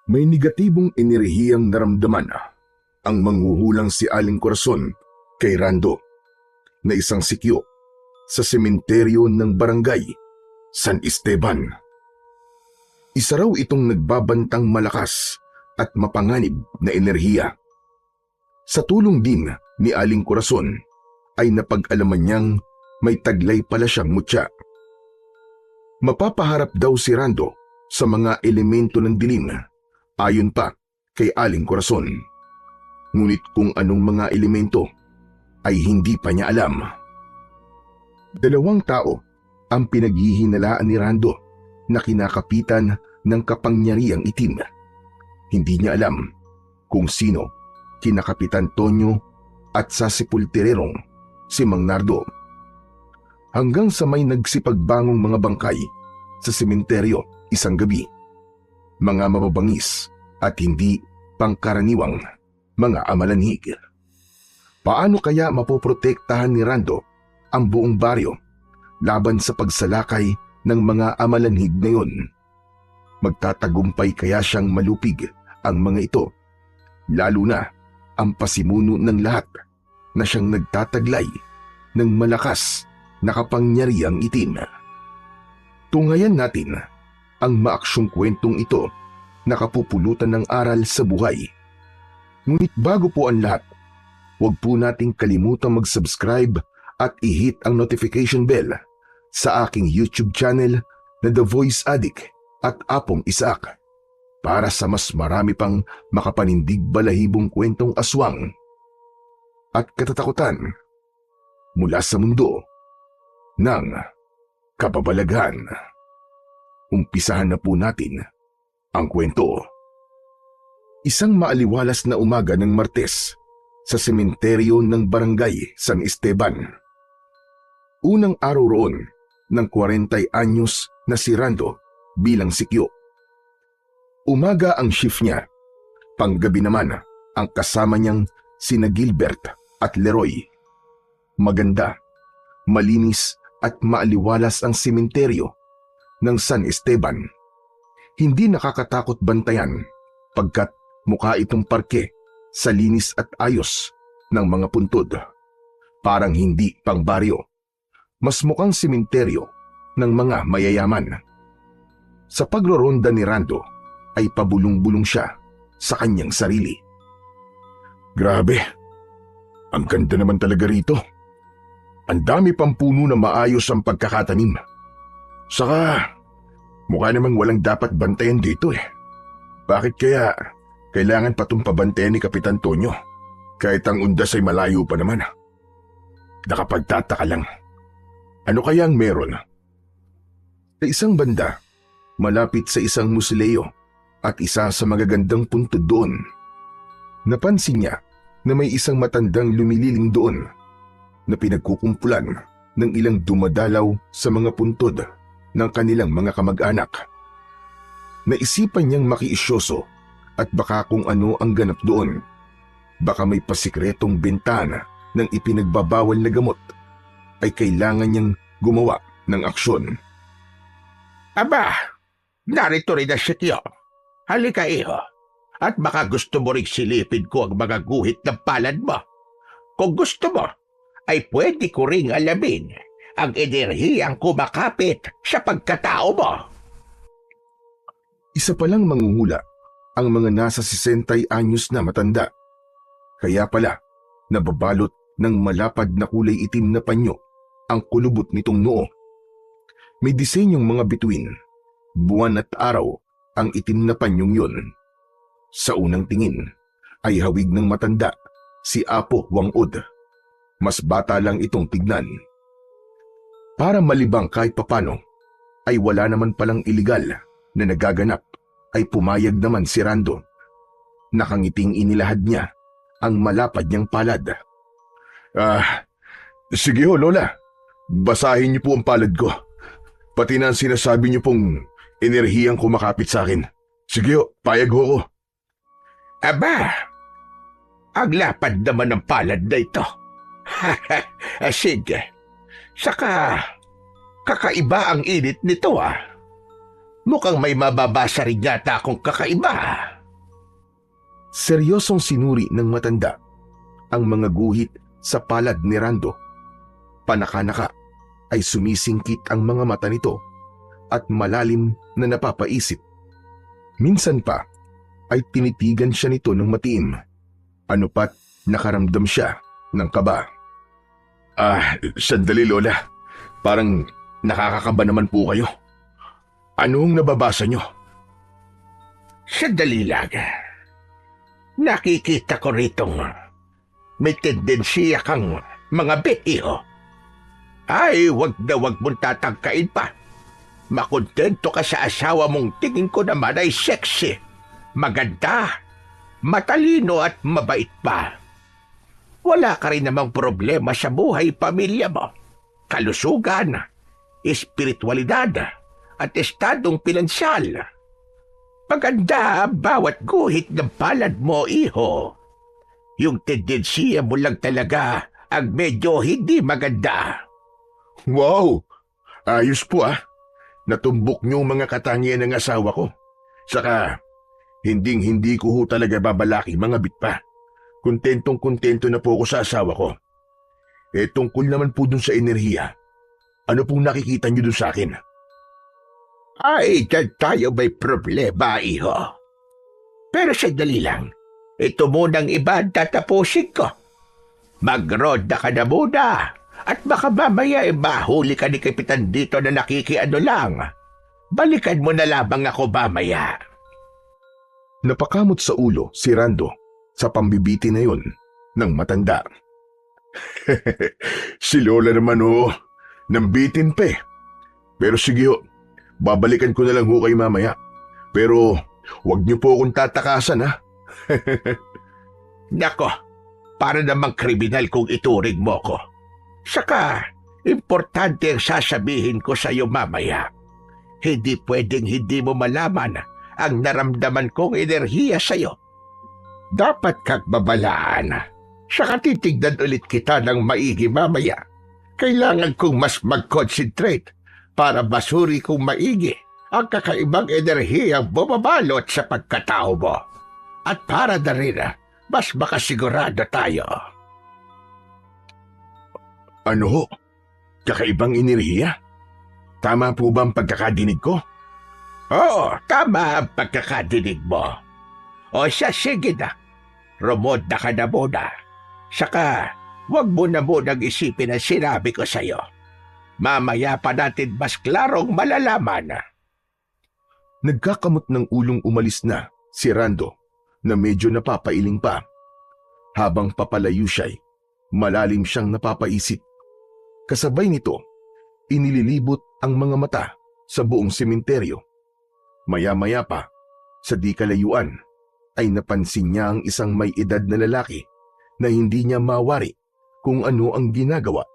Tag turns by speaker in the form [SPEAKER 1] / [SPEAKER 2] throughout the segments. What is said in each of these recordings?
[SPEAKER 1] May negatibong enerhiyang naramdaman ang manghuhulang si Aling Corazon kay Rando na isang sikyo sa sementeryo ng barangay San Esteban. Isa raw itong nagbabantang malakas at mapanganib na enerhiya. Sa tulong din ni Aling Corazon ay napag-alaman niyang may taglay pala siyang mutya. Mapapaharap daw si Rando sa mga elemento ng dilim ayon pa kay Aling Corazon. Ngunit kung anong mga elemento ay hindi pa niya alam. 2 tao ang pinaghihinalaan ni Rando na kinakapitan ng kapangyariang itim. Hindi niya alam kung sino kina Kapitan Tonyo at sa sepulturerong si Mang Nardo. Hanggang sa may nagsipagbangong mga bangkay sa sementeryo isang gabi. Mga mababangis at hindi pangkaraniwang mga amalanhig. Paano kaya mapoprotektahan ni Rando ang buong baryo laban sa pagsalakay ng mga amalanhig na yun? Magtatagumpay kaya siyang malupig ang mga ito, lalo na ang pasimuno ng lahat na siyang nagtataglay ng malakas na kapangyarihang itim. Tungayan natin ang maaksyong kwentong ito na kapupulutan ng aral sa buhay. Ngunit bago po ang lahat, huwag po nating kalimutang mag-subscribe at i-hit ang notification bell sa aking YouTube channel na The Voice Addict at Apong Isaac para sa mas marami pang makapanindig balahibong kwentong aswang at katatakutan mula sa mundo ng kababalaghan. Umpisahan na po natin ang kwento. Isang maaliwalas na umaga ng Martes sa sementeryo ng barangay San Esteban. Unang araw roon ng 40 anyos na si Rando bilang sikyo. Umaga ang shift niya, panggabi naman ang kasama niyang sina Gilbert at Leroy. Maganda, malinis at maaliwalas ang sementeryo ng San Esteban. Hindi nakakatakot bantayan pagkat mukha itong parke sa linis at ayos ng mga puntod. Parang hindi pang baryo. Mas mukhang sementeryo ng mga mayayaman. Sa pagroronda ni Rando ay pabulong-bulong siya sa kanyang sarili. Grabe, ang ganda naman talaga rito. Ang dami pang puno na maayos ang pagkakatanim. Saka, mukha namang walang dapat bantayan dito eh. Bakit kaya kailangan pa itong pabantayan ni Kapitan Tonyo kahit ang undas ay malayo pa naman? Nakapagtataka lang. Ano kaya ang meron? Sa isang banda, malapit sa isang musileo at isa sa magagandang puntod doon, napansin niya na may isang matandang lumililing doon na pinagkukumpulan ng ilang dumadalaw sa mga puntod ng kanilang mga kamag-anak. Naisipan niyang makiisyoso at baka kung ano ang ganap doon. Baka may pasikretong bintana ng ipinagbabawal na gamot ay kailangan niyang gumawa ng aksyon.
[SPEAKER 2] Aba, narito rin na si Tiyo. Halika iho, at baka gusto mo rin silipin ko ang mga guhit ng palad mo. Kung gusto mo, ay pwede ko ring alamin ang enerhiyang kumakapit sa pagkatao mo.
[SPEAKER 1] Isa palang mangungula ang mga nasa 60 anyos na matanda. Kaya pala, nababalot ng malapad na kulay itim na panyo ang kulubot nitong noo. May disenyong mga bituin, buwan at araw ang itim na panyong yun. Sa unang tingin ay hawig ng matanda si Apo Wangod. Mas bata lang itong tignan. Para malibang kahit papano ay wala naman palang iligal na nagaganap ay pumayag naman si Rando. Nakangiting inilahad niya ang malapad niyang palad. Sige ho, Lola. Basahin niyo po ang palad ko. Pati na ang sinasabi niyo pong enerhiyang kumakapit sa akin. Sige ho, payag ho ko.
[SPEAKER 2] Aba, ang lapad naman ng palad na ito. Sige, saka kakaiba ang init nito ah. Mukhang may mababasa rin yata akong kakaiba.
[SPEAKER 1] Seryosong sinuri ng matanda ang mga guhit sa palad ni Rando. Panaka-naka ay sumisingkit ang mga mata nito at malalim na napapaisip. Minsan pa ay tinitigan siya nito ng matiim. Ano pat nakaramdam siya ng kaba. Sandali Lola. Parang nakakakaba naman po kayo. Anong nababasa nyo?
[SPEAKER 2] Sandali lang. Nakikita ko ritong may tendensiya kang mga iho. Ay, wag na wag mong tatangkain pa. Makontento ka sa asawa mong tingin ko naman ay sexy, maganda, matalino at mabait pa. Wala ka rin namang problema sa buhay pamilya mo, kalusugan, espiritualidad at estadong pinansyal. Maganda bawat guhit ng palad mo, iho. Yung tendensiya mo lang talaga ang medyo hindi maganda.
[SPEAKER 1] Wow! Ayos po Natumbok niyo mga katangian ng asawa ko. Saka, hindi ko ho talaga babalaki mga bitpa. Kontentong-kontento na po ako sa asawa ko. Tungkol naman po dun sa enerhiya. Ano pong nakikita niyo dun sa akin?
[SPEAKER 2] Ay, dyan tayo may problema, iho. Pero sandali lang. Ito munang iba ang tatapusin ko. Mag-roda ka na muna. At baka mamaya mahuli ka ni Kapitan dito na nakikiano lang. Balikan mo na lamang ako mamaya.
[SPEAKER 1] Napakamot sa ulo si Rando sa pambibiti na yun ng matanda. Si Lola naman nambitin pa Pero sige babalikan ko na lang kayo mamaya. Pero wag niyo po akong tatakasan
[SPEAKER 2] Nako, para namang kriminal kung ituring mo ko. Saka, importante ang sasabihin ko sa iyo mamaya. Hindi pwedeng hindi mo malaman ang naramdaman kong enerhiya sa iyo. Dapat kang babalaan. Saka titignan ulit kita ng maigi mamaya. Kailangan kong mas mag-concentrate para basuri kong maigi ang kakaibang enerhiyang bumabalot sa pagkatao mo. At para na rin, mas makasigurado tayo.
[SPEAKER 1] Ano ho? Kakaibang enerhiya? Tama po ba ang pagkakadinig ko?
[SPEAKER 2] Oo, tama ang pagkakadinig mo. O siya, sige na. Rumoda ka na muna. Saka, huwag mo na munang isipin ang sinabi ko sa'yo. Mamaya pa natin mas klarong malalaman.
[SPEAKER 1] Nagkakamot ng ulong umalis na si Rando na medyo napapailing pa. Habang papalayo siya'y malalim siyang napapaisip. Kasabay nito, inililibot ang mga mata sa buong sementeryo. Maya-maya pa, sa di kalayuan, ay napansin niya ang isang may edad na lalaki na hindi niya mawari kung ano ang ginagawa.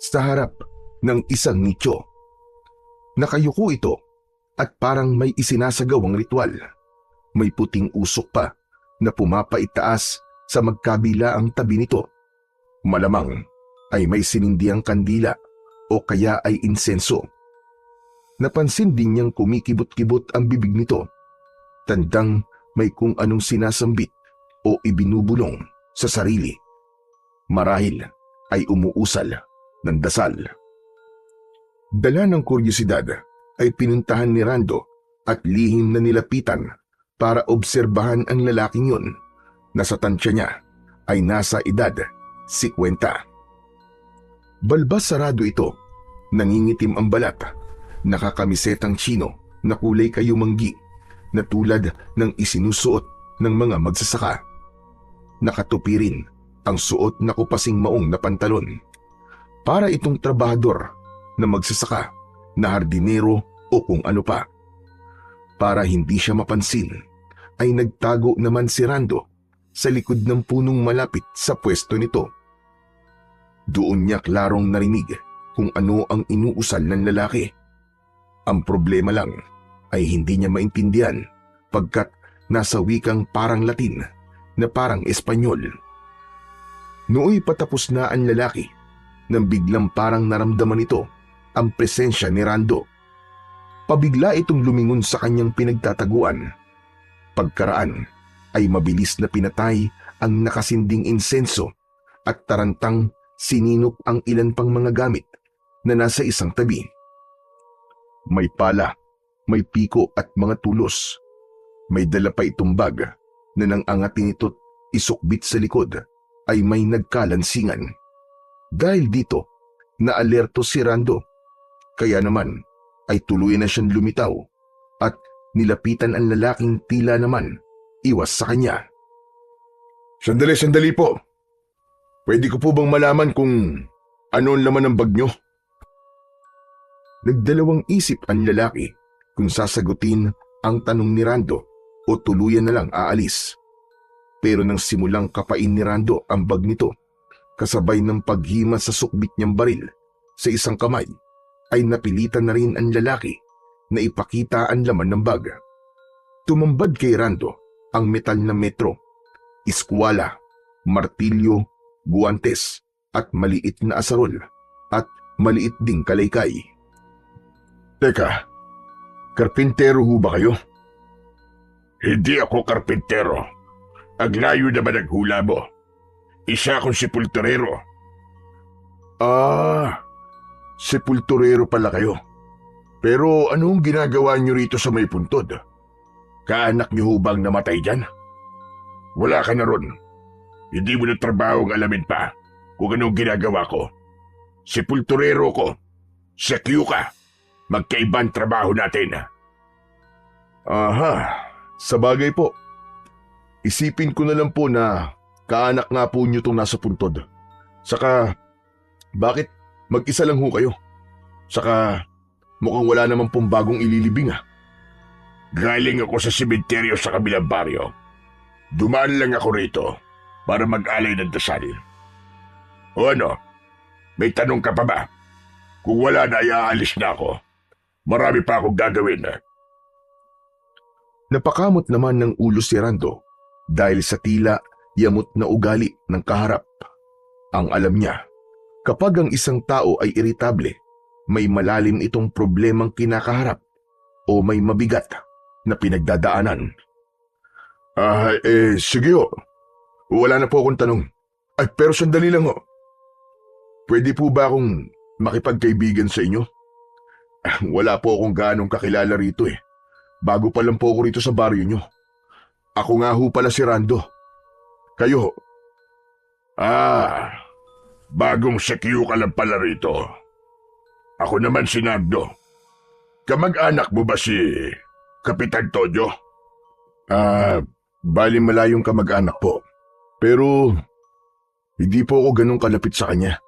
[SPEAKER 1] Sa harap ng isang nicho, nakayuko ito at parang may isinasagawang ritual. May puting usok pa na pumapaitaas sa magkabila ang tabi nito. Malamang ay may sinindiang kandila o kaya ay insenso. Napansin din niyang kumikibot-kibot ang bibig nito. Tandang may kung anong sinasambit o ibinubulong sa sarili. Marahil ay umuusal ng dasal. Dala ng kuryosidad ay pinuntahan ni Rando at lihim na nilapitan para obserbahan ang lalaking yun na sa tansya niya ay nasa edad 50. Balbas sarado ito, nangingitim ang balat, nakakamisetang chino na kulay kayumanggi na tulad ng isinusuot ng mga magsasaka. Nakatupi rin ang suot na kupasing maong na pantalon. Para itong trabahador na magsasaka, na hardinero o kung ano pa. Para hindi siya mapansin, ay nagtago naman si Rando sa likod ng punong malapit sa pwesto nito. Doon niya klarong narinig kung ano ang inuusal ng lalaki. Ang problema lang ay hindi niya maintindihan pagkat nasa wikang parang Latin na parang Espanyol. Nooy patapos na ang lalaki nang biglang parang naramdaman ito ang presensya ni Rando. Pabigla itong lumingon sa kanyang pinagtataguan. Pagkaraan ay mabilis na pinatay ang nakasinding insenso at tarantang sininop ang ilan pang mga gamit na nasa isang tabi. May pala, may piko at mga tulos. May dala pa itong bag na nang angatin ito't isukbit sa likod ay may nagkalansingan. Dahil dito, naalerto si Rando. Kaya naman ay tuluyan na siyang lumitaw at nilapitan ang lalaking tila naman iwas sa kanya. Sandali po. Pwede ko po bang malaman kung ano ang laman ng bag nyo? Nagdalawang isip ang lalaki kung sasagutin ang tanong ni Rando o tuluyan na lang aalis. Pero nang simulang kapain ni Rando ang bag nito, kasabay ng paghima sa sukbit niyang baril sa isang kamay, ay napilitan na rin ang lalaki na ipakita ang laman ng bag. Tumambad kay Rando ang metal na metro, iskwala, martilyo, guwantes at maliit na asarol at maliit ding kalaykay. Teka, karpintero ho ba kayo?
[SPEAKER 2] Hindi ako karpintero. Aglayo naman ang hula mo. Isa akong sepulturero.
[SPEAKER 1] Sepulturero pala kayo. Pero anong ginagawa niyo rito sa may puntod?
[SPEAKER 2] Kaanak niyo hubang namatay dyan? Wala ka na ron. Hindi mo na trabaho ang alamin pa kung anong ginagawa ko. Sepulturero ko. Sekyu ka. Magkaibang trabaho natin.
[SPEAKER 1] Aha, sabagay po. Isipin ko na lang po na kaanak nga po niyo itong nasa puntod. Saka, bakit mag-isa lang ho kayo? Saka, mukhang wala naman pong bagong ililibing ah.
[SPEAKER 2] Galing ako sa sementeryo sa kabilang baryo. Dumaan lang ako rito para mag-alay ng dasal. O ano? May tanong ka pa ba? Kung wala na, iaalis na ako. Marami pa akong gagawin.
[SPEAKER 1] Napakamot naman ng ulo si Rando dahil sa tila yamot na ugali ng kaharap. Ang alam niya, kapag ang isang tao ay iritable, may malalim itong problemang kinakaharap o may mabigat na pinagdadaanan. Sige ho. Wala na po akong tanong. Pero sandali lang ho. Pwede po ba akong makipagkaibigan sa inyo? Wala po akong ganong kakilala rito eh. Bago pa lang po ako rito sa baryo nyo. Ako nga ho pala si Rando. Kayo ho?
[SPEAKER 2] Bagong sekyu ka lang pala rito. Ako naman si Nardo. Kamag-anak mo ba si Kapitan Tojo?
[SPEAKER 1] Bali malayong kamag-anak po. Pero hindi po ako ganun kalapit sa kanya.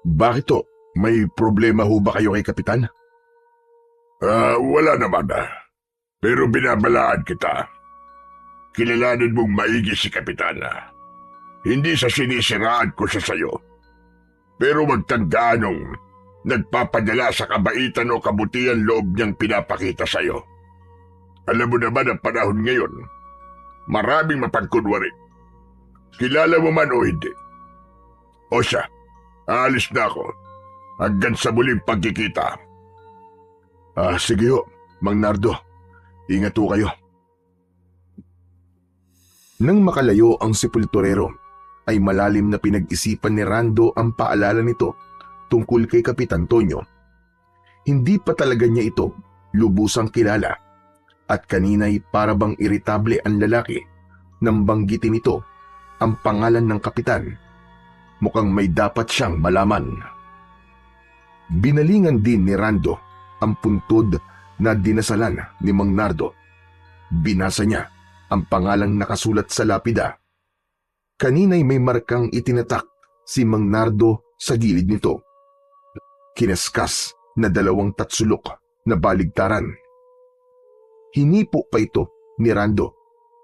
[SPEAKER 1] Bakit to? May problema ho ba kayo kay Kapitan?
[SPEAKER 2] Wala naman Pero binabalaan kita. Kilalanin mong maigi si Kapitan. Hindi sa sinisiraan ko siya sa'yo. Pero magtandaan nung nagpapadala sa kabaitan o kabutihan loob niyang pinapakita sa'yo. Alam mo naman ang panahon ngayon, maraming mapagkunwari. Kilala mo man o hindi. O siya, aalis na ako. Hanggang sa muling pagkikita.
[SPEAKER 1] Sige ho, Mang Nardo. Ingat ho kayo. Nang makalayo ang sepulturero, ay malalim na pinag-isipan ni Rando ang paalala nito tungkol kay Kapitan Tonyo. Hindi pa talaga niya ito lubusang kilala at kanina'y para bang iritable ang lalaki nang banggitin ito ang pangalan ng kapitan. Mukhang may dapat siyang malaman. Binalingan din ni Rando ang puntod na dinasalan ni Mang Nardo. Binasa niya ang pangalang nakasulat sa lapida. Kanina'y may markang itinatak si Mang Nardo sa gilid nito. Kinaskas na 2 tatsulok na baligtaran. Hinipo pa ito ni Rando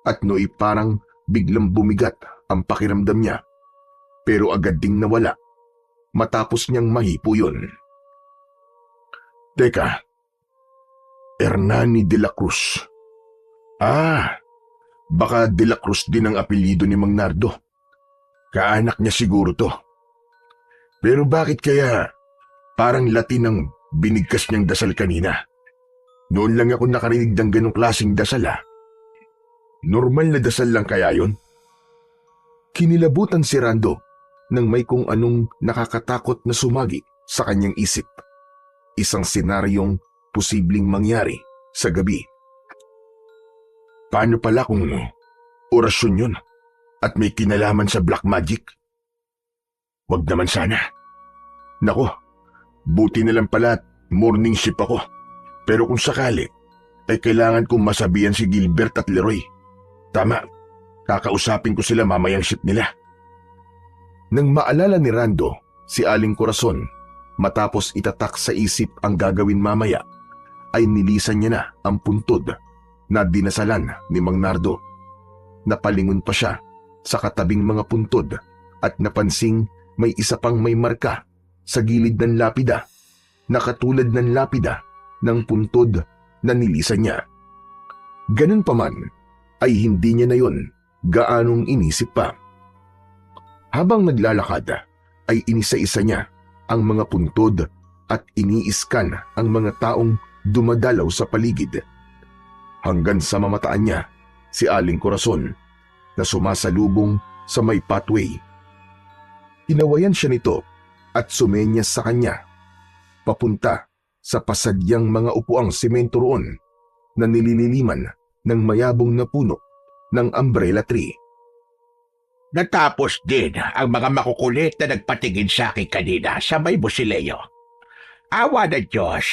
[SPEAKER 1] at nooy parang biglang bumigat ang pakiramdam niya. Pero agad ding nawala matapos niyang mahipo yun. Teka, Hernani de la Cruz. Baka de la Cruz din ang apelyido ni Mang Nardo. Kaanak niya siguro to. Pero bakit kaya parang Latin ang binigkas niyang dasal kanina? Noon lang ako nakarinig ng ganong klaseng dasal Normal na dasal lang kaya yon? Kinilabutan si Rando nang may kung anong nakakatakot na sumagi sa kanyang isip. Isang senaryong posibleng mangyari sa gabi. Paano pala kung orasyon yun at may kinalaman sa black magic? Wag naman sana. Nako, buti na lang pala at morning shift ako. Pero kung sakali, ay kailangan kong masabihan si Gilbert at Leroy. Tama, kakausapin ko sila mamayang shift nila. Nang maalala ni Rando si Aling Corazon matapos itatak sa isip ang gagawin mamaya, ay nilisan niya na ang puntod na dinasalan ni Mang Nardo. Napalingon pa siya sa katabing mga puntod at napansing may isa pang may marka sa gilid ng lapida na katulad ng lapida ng puntod na nilisan niya. Ganun pa man ay hindi niya na yon gaanong inisip pa. Habang naglalakad ay inisa-isa niya ang mga puntod at iniiskan ang mga taong dumadalaw sa paligid. Hanggang sa mamataan niya si Aling Corazon na sumasalubong sa may pathway. Hinawayan siya nito at sumenyas sa kanya papunta sa pasadyang mga upuang semento roon na nilililiman ng mayabong na puno ng umbrella tree.
[SPEAKER 2] Natapos din ang mga makukulit na nagpatingin sa akin kanina sa may busileyo. Awa ng Diyos,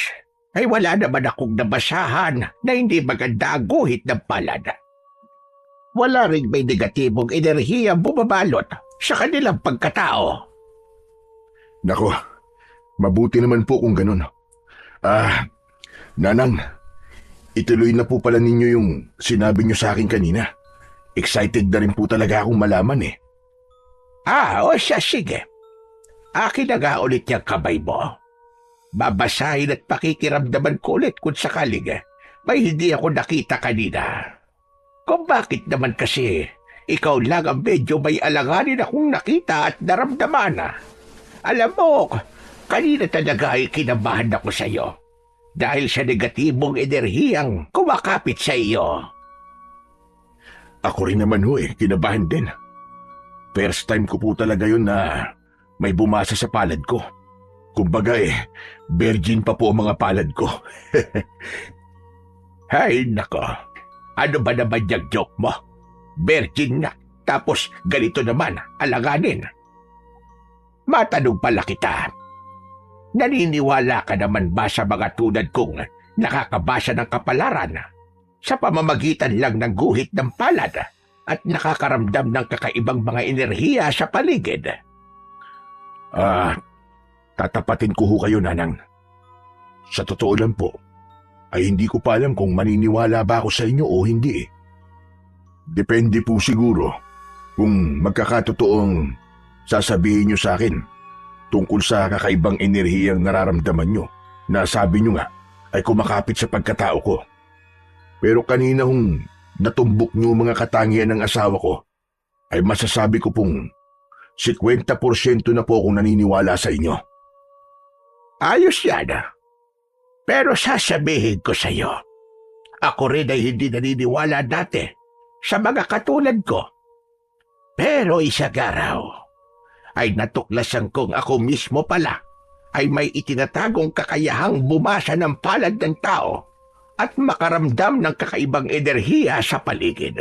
[SPEAKER 2] ay wala naman akong nabasahan na hindi maganda ang guhit ng palad. Wala ring may negatibong enerhiya bumabalot sa kanilang pagkatao.
[SPEAKER 1] Nako, mabuti naman po kung ganun. Nanang, ituloy na po pala ninyo yung sinabi nyo sa akin kanina. Excited na rin po talaga akong malaman eh.
[SPEAKER 2] O siya, sige. Akin na nga ulit yung kamay mo. Babasahin at pakikiramdaman ko ulit kung sakaling may hindi ako nakita kanina. Kung bakit naman kasi ikaw lang ang medyo may alanganin akong nakita at naramdaman. Alam mo, kanina talaga ay kinabahan ako sa iyo dahil sa negatibong enerhiyang kumakapit sa iyo.
[SPEAKER 1] Ako rin naman kinabahan din. First time ko po talaga yun na may bumasa sa palad ko. Kumbaga virgin pa po ang mga palad ko.
[SPEAKER 2] Hay nako, ano ba naman yung joke mo? Virgin na, tapos ganito naman, alanganin. Matanong pala kita, naniniwala ka naman ba sa mga tulad kong nakakabasa ng kapalaran sa pamamagitan lang ng guhit ng palad at nakakaramdam ng kakaibang mga enerhiya sa paligid?
[SPEAKER 1] Tatapatin ko kayo, Nanang. Sa totoo lang po, ay hindi ko pa alam kung maniniwala ba ako sa inyo o hindi. Depende po siguro kung magkakatotoong sasabihin nyo sa akin tungkol sa kakaibang enerhiyang nararamdaman nyo na sabi nyo nga ay kumakapit sa pagkatao ko. Pero kanina natumbok nyo mga katangian ng asawa ko, ay masasabi ko pong 50% na po akong naniniwala sa inyo.
[SPEAKER 2] Ayos yan. Pero sasabihin ko sa iyo, ako rin ay hindi naniniwala dati sa mga katulad ko. Pero isang araw ay natuklasan kong ako mismo pala ay may itinatagong kakayahang bumasa ng palad ng tao at makaramdam ng kakaibang enerhiya sa paligid.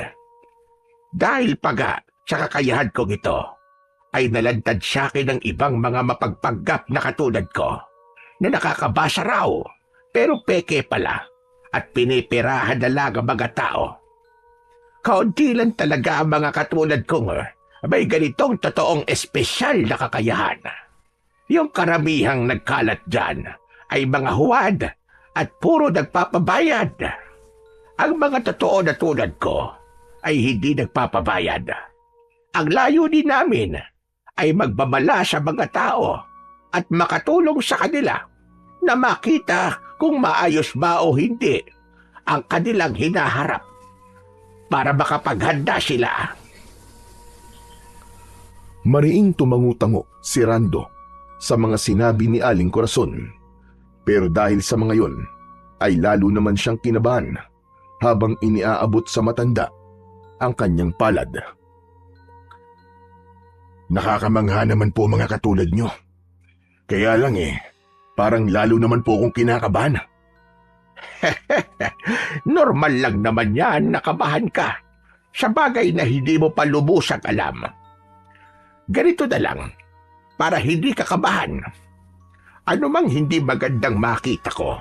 [SPEAKER 2] Dahil paga sa kakayahan kong ito, ay nalantad sa akin ng ibang mga mapagpanggap na katulad ko na nakakabasa raw pero peke pala at pinipirahan na lang ang mga tao. Kaunti lang talaga ang mga katulad kong may ganitong totoong espesyal na kakayahan. Yung karamihang nagkalat dyan ay mga huwad at puro nagpapabayad. Ang mga totoo na tulad ko ay hindi nagpapabayad. Ang layunin namin ay magbabala sa mga tao at makatulong sa kanila na makita kung maayos ba o hindi ang kanilang hinaharap para makapaghanda sila.
[SPEAKER 1] Mariing tumangu-tango si Rando sa mga sinabi ni Aling Corazon. Pero dahil sa mga yon, ay lalo naman siyang kinabahan habang iniaabot sa matanda ang kanyang palad. Nakakamangha naman po mga katulad nyo. Kaya lang parang lalo naman po akong kinakabahan.
[SPEAKER 2] Normal lang naman yan, nakabahan ka. Sa bagay na hindi mo pa lubusang alam. Ganito na lang, para hindi ka kabahan. Ano mang hindi magandang makita ko,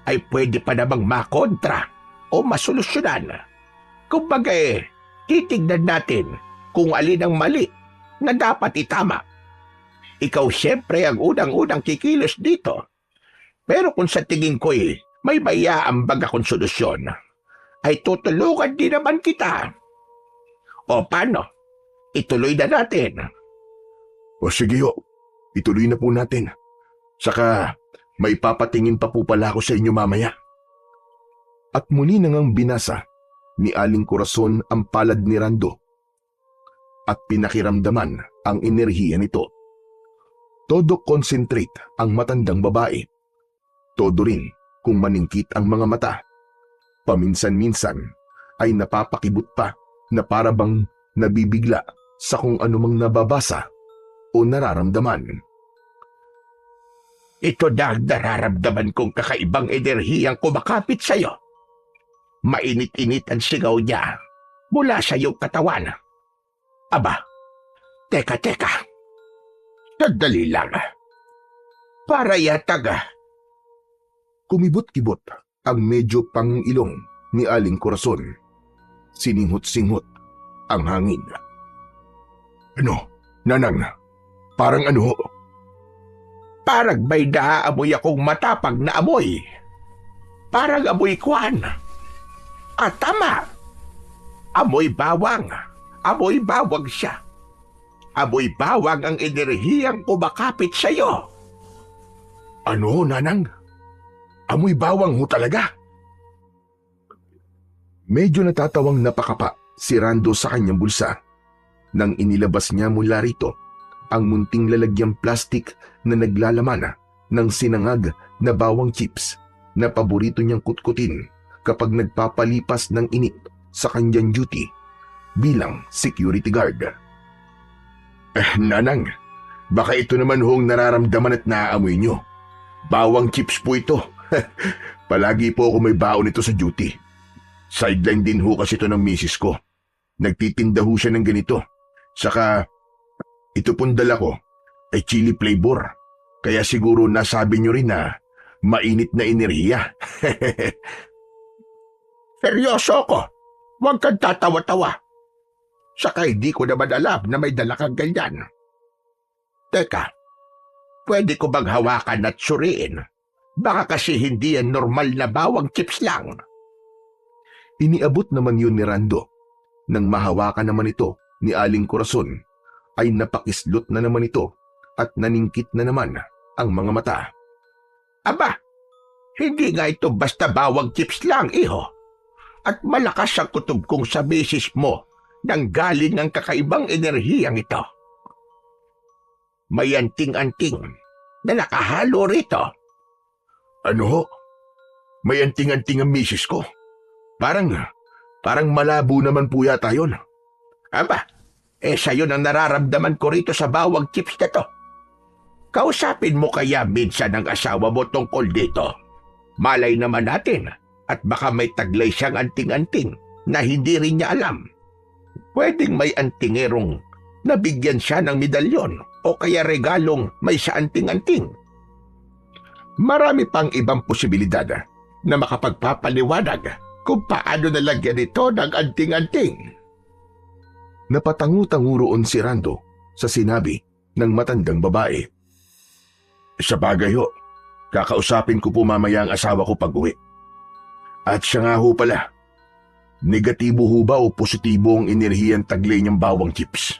[SPEAKER 2] ay pwede pa namang makontra o masolusyonan. Kumbaga titignan natin kung alin ang mali na dapat itama. Ikaw siyempre ang unang-unang kikilos dito. Pero kung sa tingin ko may mayaambag akong solusyon, ay tutulungan din naman kita. O paano? Ituloy na natin.
[SPEAKER 1] O sige ituloy na po natin. Saka may papatingin pa po pala ako sa inyo mamaya. At muli nang binasa ni Aling Corazon ang palad ni Rando at pinakiramdaman ang enerhiya nito. Todo concentrate ang matandang babae. Todo rin kung maningkit ang mga mata. Paminsan-minsan ay napapakibot pa na para bang nabibigla sa kung anumang nababasa o nararamdaman.
[SPEAKER 2] Ito na ang nararamdaman kong kakaibang enerhiyang kumakapit sa'yo. Mainit-init ang sigaw niya mula sa iyong katawan. Aba, teka. Sandali lang. Para yatag.
[SPEAKER 1] Kumibot-kibot ang medyo pangilong ni Aling Corazon. Sininghot-singhot ang hangin. Ano, Nanang? Parang ano?
[SPEAKER 2] Parang may naaamoy akong matapag na amoy. Parang amoy kwan. At tama. Amoy bawang. Amoy bawang siya. Amoy bawang ang enerhiyang kumakapit sa'yo.
[SPEAKER 1] Ano, Nanang? Amoy bawang ho talaga? Medyo natatawang napakapa si Rando sa kanyang bulsa nang inilabas niya mula rito ang munting lalagyang plastik na naglalaman ng sinangag na bawang chips na paborito niyang kutkutin kapag nagpapalipas ng init sa kanyang duty bilang security guard. Nanang, baka ito naman hong nararamdaman at naaamoy niyo. Bawang chips po ito. Palagi po ako may baon ito sa duty. Sideline din ho kasi ito ng misis ko. Nagtitinda ho siya ng ganito. Saka, ito pong dala ko ay chili flavor. Kaya siguro nasabi niyo rin na mainit na enerhiya.
[SPEAKER 2] Seryoso ako. Huwag kang tatawa-tawa. Saka hindi ko naman alam na may dala kang ganyan. Teka, pwede ko bang hawakan at suriin? Baka kasi hindi yan normal na bawang chips lang.
[SPEAKER 1] Iniabot naman yun ni Rando. Nang mahawakan naman ito ni Aling Corazon, ay napakislot na naman ito at naningkit na naman ang mga mata.
[SPEAKER 2] Aba, hindi nga ito basta bawang chips lang, iho. At malakas ang kutob kong sa misis mo nang galing ang kakaibang enerhiyang ito. May anting-anting na nakahalo rito.
[SPEAKER 1] Ano ho? May anting-anting ang misis ko? Parang malabo naman po yata yun.
[SPEAKER 2] Aba, sa'yo nang nararamdaman ko rito sa bawang chips na to. Kausapin mo kaya minsan ang asawa mo tungkol dito. Malay naman natin at baka may taglay siyang anting-anting na hindi rin niya alam. Pwedeng may antingerong nabigyan siya ng medalyon o kaya regalong may sa anting-anting. Marami pang ibang posibilidad na makapagpapaliwanag kung paano nalagyan ito ng anting-anting.
[SPEAKER 1] Napatangu-tangu roon si Rando sa sinabi ng matandang babae. Sa bagay ho, kakausapin ko po mamaya ang asawa ko pag-uwi. At siya nga ho pala, negatibo ho ba o positibo ang enerhiyang taglay niyang bawang chips?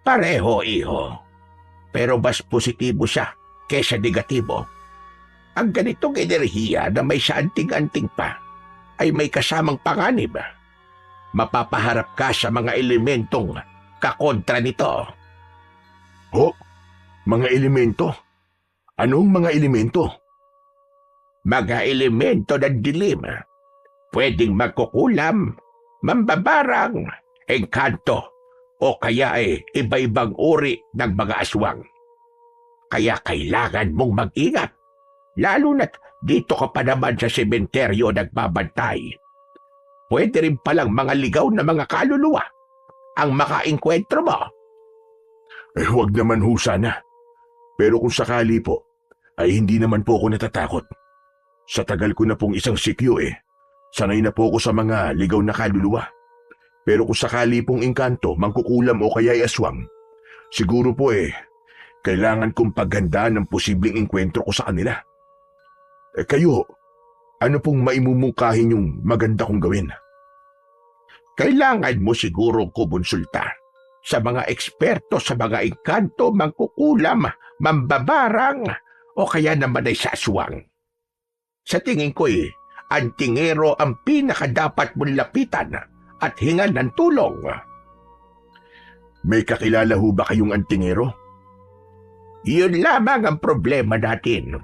[SPEAKER 2] Pareho, iho. Pero mas positibo siya kesa negatibo. Ang ganitong enerhiya na may sa anting-anting pa ay may kasamang panganib. Mapapaharap ka sa mga elementong kakontra nito.
[SPEAKER 1] Ho? Mga elemento? Anong mga elemento?
[SPEAKER 2] Mga elemento ng dilim. Pwedeng magkukulam mambabarang, engkanto, o kaya iba-ibang uri ng mga aswang. Kaya kailangan mong mag-ingat, lalo na't dito ka pa naman sa sementeryo nagbabantay. Pwede rin palang mga ligaw na mga kaluluwa ang makaengkwentro mo.
[SPEAKER 1] Huwag naman ho sana. Pero kung sakali po, ay hindi naman po ako natatakot. Sa tagal ko na pong isang sikyo sanay na po ako sa mga ligaw na kaluluwa. Pero kung sakali pong engkanto, mangkukulam o kaya aswang, siguro po kailangan kong paggandaan ng posibleng engkwentro ko sa kanila. Kayo, ano pong maimumungkahin yung maganda kong gawin?
[SPEAKER 2] Kailangan mo siguro kumonsulta sa mga eksperto sa mga engkanto, mangkukulam, mambabarang, o kaya naman ay sa aswang. Sa tingin ko ang tingero ang pinakadapat mong lapitan at hingan ng tulong.
[SPEAKER 1] May kakilala ho ba kayong antingero?
[SPEAKER 2] Yun lamang ang problema natin.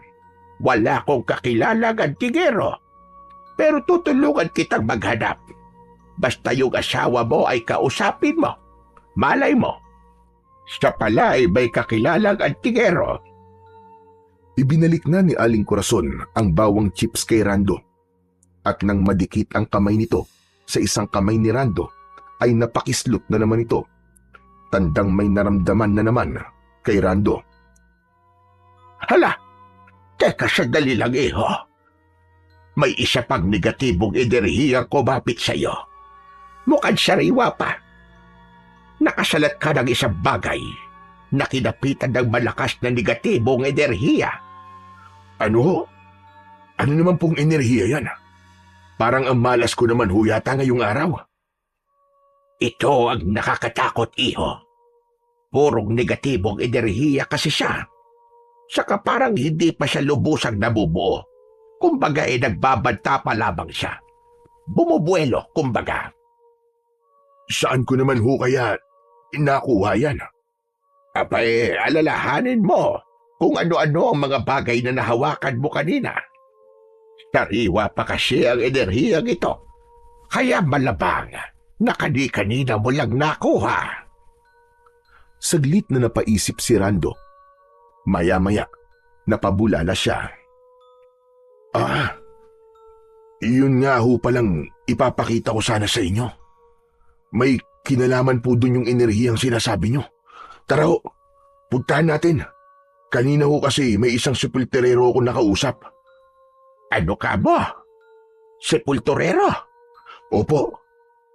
[SPEAKER 2] Wala akong kakilalang antingero. Pero tutulungan kitang maghanap. Basta yung asawa mo ay kausapin mo. Malay mo, siya pala ay may kakilalang antingero.
[SPEAKER 1] Ibinalik na ni Aling Corazon ang bawang chips kay Rando. At nang madikit ang kamay nito sa isang kamay ni Rando, ay napakislot na naman ito. Tandang may naramdaman na naman kay Rando.
[SPEAKER 2] Hala, teka sandali lang iho. May isa pang negatibong enerhiyang kumapit sa iyo. Mukhang sariwa pa. Nakasalat ka ng isang bagay na kinapitan ng malakas na negatibong enerhiya.
[SPEAKER 1] Ano? Ano naman pong enerhiya yan? Parang ang malas ko naman ho yata ngayong araw.
[SPEAKER 2] Ito ang nakakatakot, iho. Purong negatibong enerhiya kasi siya. Saka parang hindi pa siya lubusang nabubuo. Kumbaga nagbabanta pa lamang siya. Bumubuelo, kumbaga.
[SPEAKER 1] Saan ko naman ho kaya nakuha yan?
[SPEAKER 2] Abay, alalahanin mo kung ano-ano ang mga bagay na nahawakan mo kanina. Sariwa pa kasi ang enerhiyang ito. Kaya malabang na kani-kanina mo lang nakuha.
[SPEAKER 1] Saglit na napaisip si Rando. Maya-maya, napabulala siya. Yun nga ho palang ipapakita ko sana sa inyo. May kinalaman po dun yung enerhiyang sinasabi nyo. Tara ho, puntahan natin. Kanina ho kasi may isang sepulturero ako nakausap.
[SPEAKER 2] Ano ka mo? Sepulturero?
[SPEAKER 1] Opo,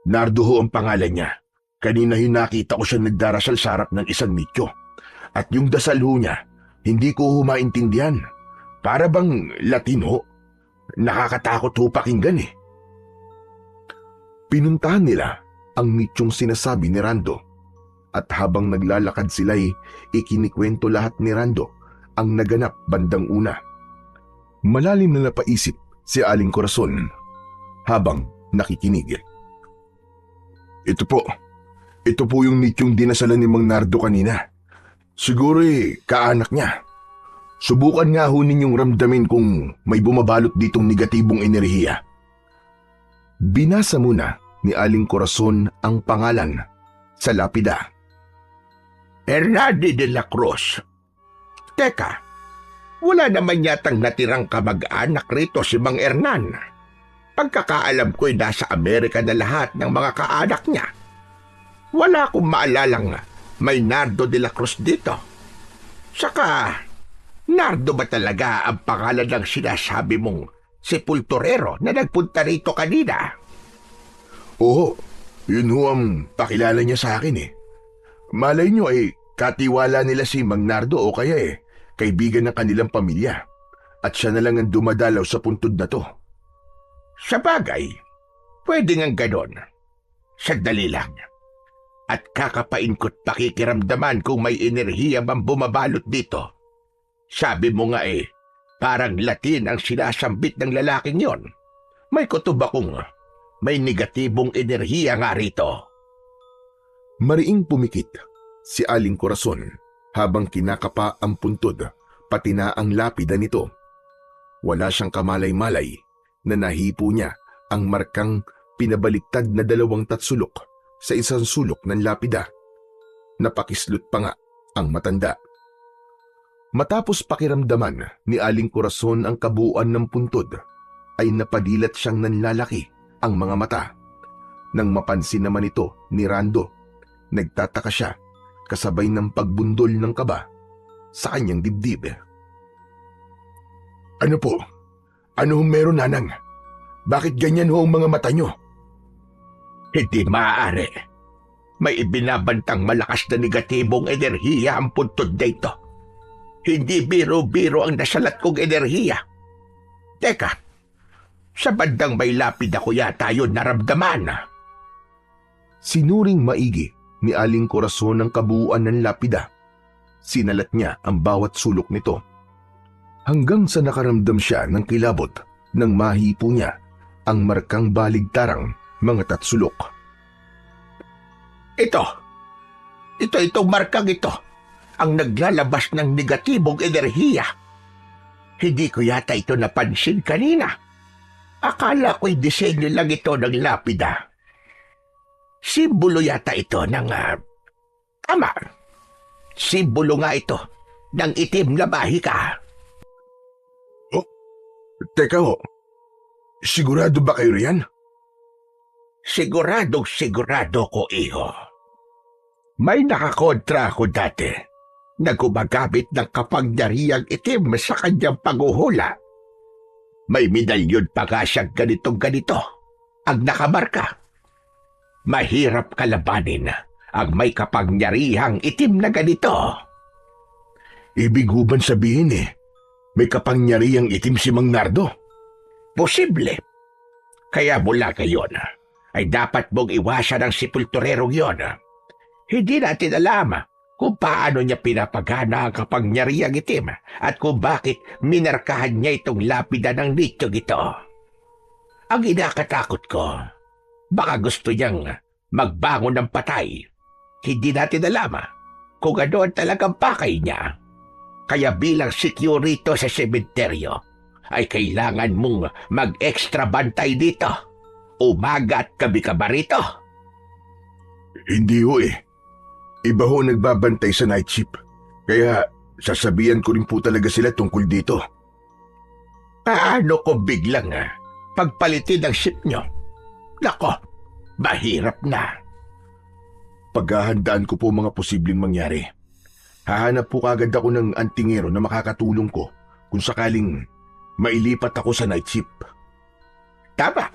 [SPEAKER 1] Nardo ho ang pangalan niya. Kanina yung nakita ko siya nagdarasal sa harap ng isang nicho. At yung dasal ho niya, hindi ko ho maintindihan. Para bang Latin ho. Nakakatakot ho pakinggan Pinuntahan nila ang nichong sinasabi ni Rando. At habang naglalakad sila'y ikinikwento lahat ni Rando ang naganap bandang una. Malalim na napaisip si Aling Corazon habang nakikinig. Ito po yung nichong dinasalan ni Mang Nardo kanina. Siguro kaanak niya. Subukan nga ho ninyong ramdamin kung may bumabalot ditong negatibong enerhiya. Binasa muna ni Aling Corazon ang pangalan sa lapida.
[SPEAKER 2] Hernande de la Cruz. Teka, wala naman yatang natirang kamag-anak rito si Mang Hernan. Pagkakaalam ko'y nasa Amerika na lahat ng mga kaanak niya. Wala akong maalalang may Nardo de la Cruz dito. Saka, Nardo ba talaga ang pangalan ng sinasabi mong sepulturero na nagpunta rito kanina?
[SPEAKER 1] Oo, yun ho ang pakilala niya sa akin Malay nyo katiwala nila si Mang Nardo o kaya kaibigan ng kanilang pamilya. At siya na lang ang dumadalaw sa puntod na to.
[SPEAKER 2] Sa bagay, pwede ngang ganon. Sandali lang. At kakapain ko't pakikiramdaman kung may enerhiya bang bumabalot dito. Sabi mo nga parang Latin ang sinasambit ng lalaking yon. May kutob akong may negatibong enerhiya nga rito.
[SPEAKER 1] Mariing pumikit si Aling Corazon habang kinakapa ang puntod pati na ang lapida nito. Wala siyang kamalay-malay na nahipo niya ang markang pinabaliktad na 2 tatsulok sa isang sulok ng lapida. Napakislot pa nga ang matanda. Matapos pakiramdaman ni Aling Corazon ang kabuuan ng puntod, ay napadilat siyang nanlalaki ang mga mata. Nang mapansin naman ito ni Rando, nagtataka siya kasabay ng pagbundol ng kaba sa kanyang dibdib.
[SPEAKER 2] Ano po? Ano hong meron, Nanang? Bakit ganyan ho ang mga mata nyo? Hindi maaari. May ibinabantang malakas na negatibong enerhiya ang puntod na ito. Hindi biro-biro ang nasalat kong enerhiya. Teka, sa bandang may lapid ako yata yun naramdaman.
[SPEAKER 1] Sinuring maigi ni Aling Corazon ang kabuuan ng lapida. Sinalat niya ang bawat sulok nito. Hanggang sa nakaramdam siya ng kilabot nang mahipo niya ang markang baligtarang mga tatsulok.
[SPEAKER 2] Itong markang ito ang naglalabas ng negatibong enerhiya. Hindi ko yata ito napansin kanina. Akala ko'y disenyo lang ito ng lapida. Simbolo yata ito ng... Tama. Simbolo nga ito ng itim na bahika. Oh, teka ho. Sigurado ba kayo riyan? Sigurado ko, iho. May nakakontra ako dati na gumagamit ng kapangyarihang itim sa kanyang panghuhula. May medalyon pa nga siyang ganitong-ganito ang nakamarka. Mahirap kalabanin ang may kapangyarihang itim na ganito. Ibig huban sabihin may kapangyarihang itim si Mang Nardo? Posible. Kaya mula ngayon ay dapat mong iwasan ang sepulturerong yon. Hindi natin alam kung paano niya pinapagana ang kapangyarihang itim at kung bakit minarkahan niya itong lapida ng nityong ito. Ang inakatakot ko, baka gusto niyang magbangon ng patay. Hindi natin alam kung ano ang talagang pakay niya. Kaya bilang security sa sementeryo, ay kailangan mong mag-extra bantay dito. Umaga at gabi ka ba rito? Hindi ho Iba ho nagbabantay sa night shift. Kaya sasabihan ko rin po talaga sila tungkol dito. Paano ko biglang pagpalitin ang shift nyo? Nako, mahirap na. Paghahandaan ko po mga posibleng mangyari. Hahanap po kagad ako ng antingero na makakatulong ko kung sakaling mailipat ako sa night shift. Tama.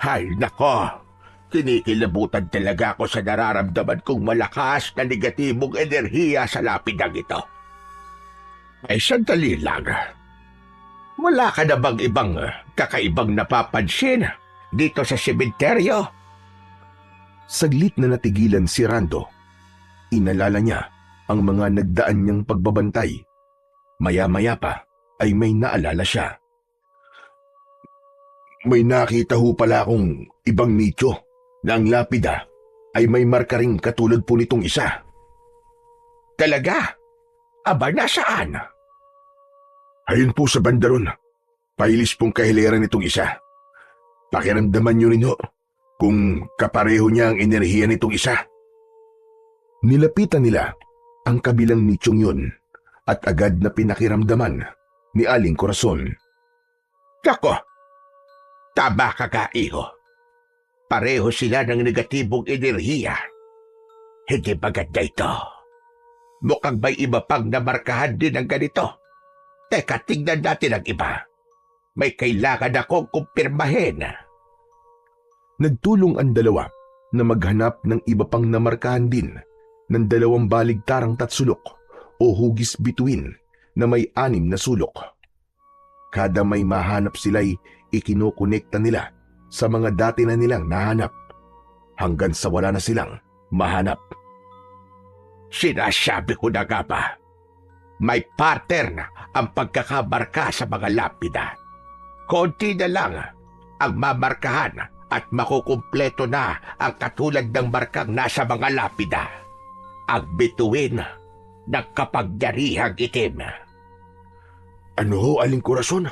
[SPEAKER 2] Hay nako. Kinikilabutan talaga ako sa nararamdaman kong malakas na negatibong enerhiya sa lapidang ito. Ay sandali lang. Wala ka na bang ibang kakaibang napapansin dito sa sementeryo?
[SPEAKER 1] Saglit na natigilan si Rando. Inalala niya ang mga nagdaan niyang pagbabantay. Maya-maya pa ay may naalala siya. May nakita ho pala akong ibang nicho na ang lapida ay may marka ring katulad po nitong isa. Talaga? Aba, nasaan? Ayun po sa bandaron. Pahilis pong kahileran nitong isa. Pakiramdaman niyo rin ho kung kapareho niya ang enerhiya nitong isa. Nilapitan nila ang kabilang nichong yun at agad na pinakiramdaman ni Aling Corazon. Kako! Tama ka ka, iho. Pareho sila ng negatibong enerhiya. Hindi maganda ito. Mukhang may iba pang namarkahan din ng ganito. Teka, tingnan natin ang iba. May kailangan akong kumpirmahin. Nagtulong ang dalawa na maghanap ng iba pang namarkahan din ng 2 baligtarang tatsulok o hugis bituin na may 6 na sulok. Kada may mahanap sila'y ikinukonekta nila sa mga dati na nilang nahanap hanggang sa wala na silang mahanap. Sinasabi ko na nga ba, may pattern ang pagkakamarka sa mga lapida. Konti na lang ang mamarkahan at makukumpleto na ang katulad ng markang nasa mga lapida. Ang bituin ng kapangyarihang itim. Ano ho, Aling Corazon?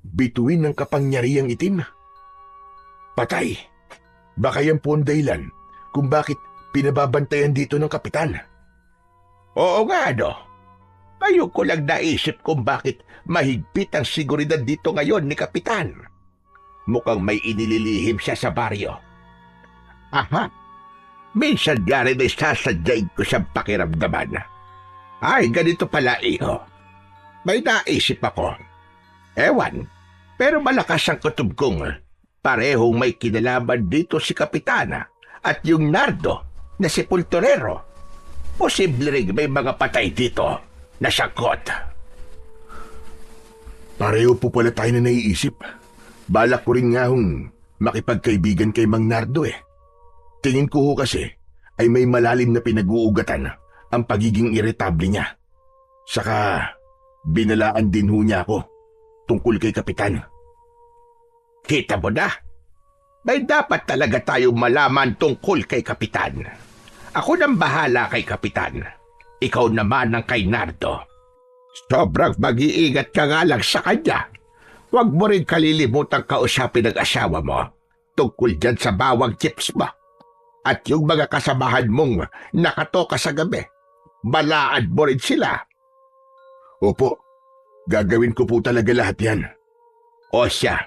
[SPEAKER 1] Bituin ng kapangyarihang itim?
[SPEAKER 2] Patay. Baka yan po ang dahilan kung bakit pinababantayan dito ng kapitan. Oo nga, no? Ngayon ko lang naisip kung bakit mahigpit ang seguridad dito ngayon ni kapitan. Mukhang may inililihim siya sa baryo. Aha. Minsan nga rin ay sasadyain ko siyang pakiramdaman. Ay, ganito pala, iho. May naisip ako. Ewan, pero malakas ang kutob kong parehong may kinalaman dito si Kapitana at yung Nardo na si Pultorero. Posible rin may mga patay dito na sangkot.
[SPEAKER 1] Pareho po pala tayo na naiisip. Balak ko rin nga hong makipagkaibigan kay Mang Nardo eh. Tingin ko ho kasi ay may malalim na pinag-uugatan ang pagiging iritable niya. Saka binalaan din ho niya ako tungkol kay Kapitan.
[SPEAKER 2] Kita mo na? May dapat talaga tayo malaman tungkol kay Kapitan. Ako nang bahala kay Kapitan. Ikaw naman ang kay Nardo. Sobrang mag-iingat ka nga lang sa kanya. Huwag mo rin kalilimutang kausapin ang asawa mo tungkol dyan sa bawang chips mo. At yung mga kasamahan mong nakatoka sa gabi, balaan mo rin sila.
[SPEAKER 1] Opo, gagawin ko po talaga lahat yan.
[SPEAKER 2] O siya,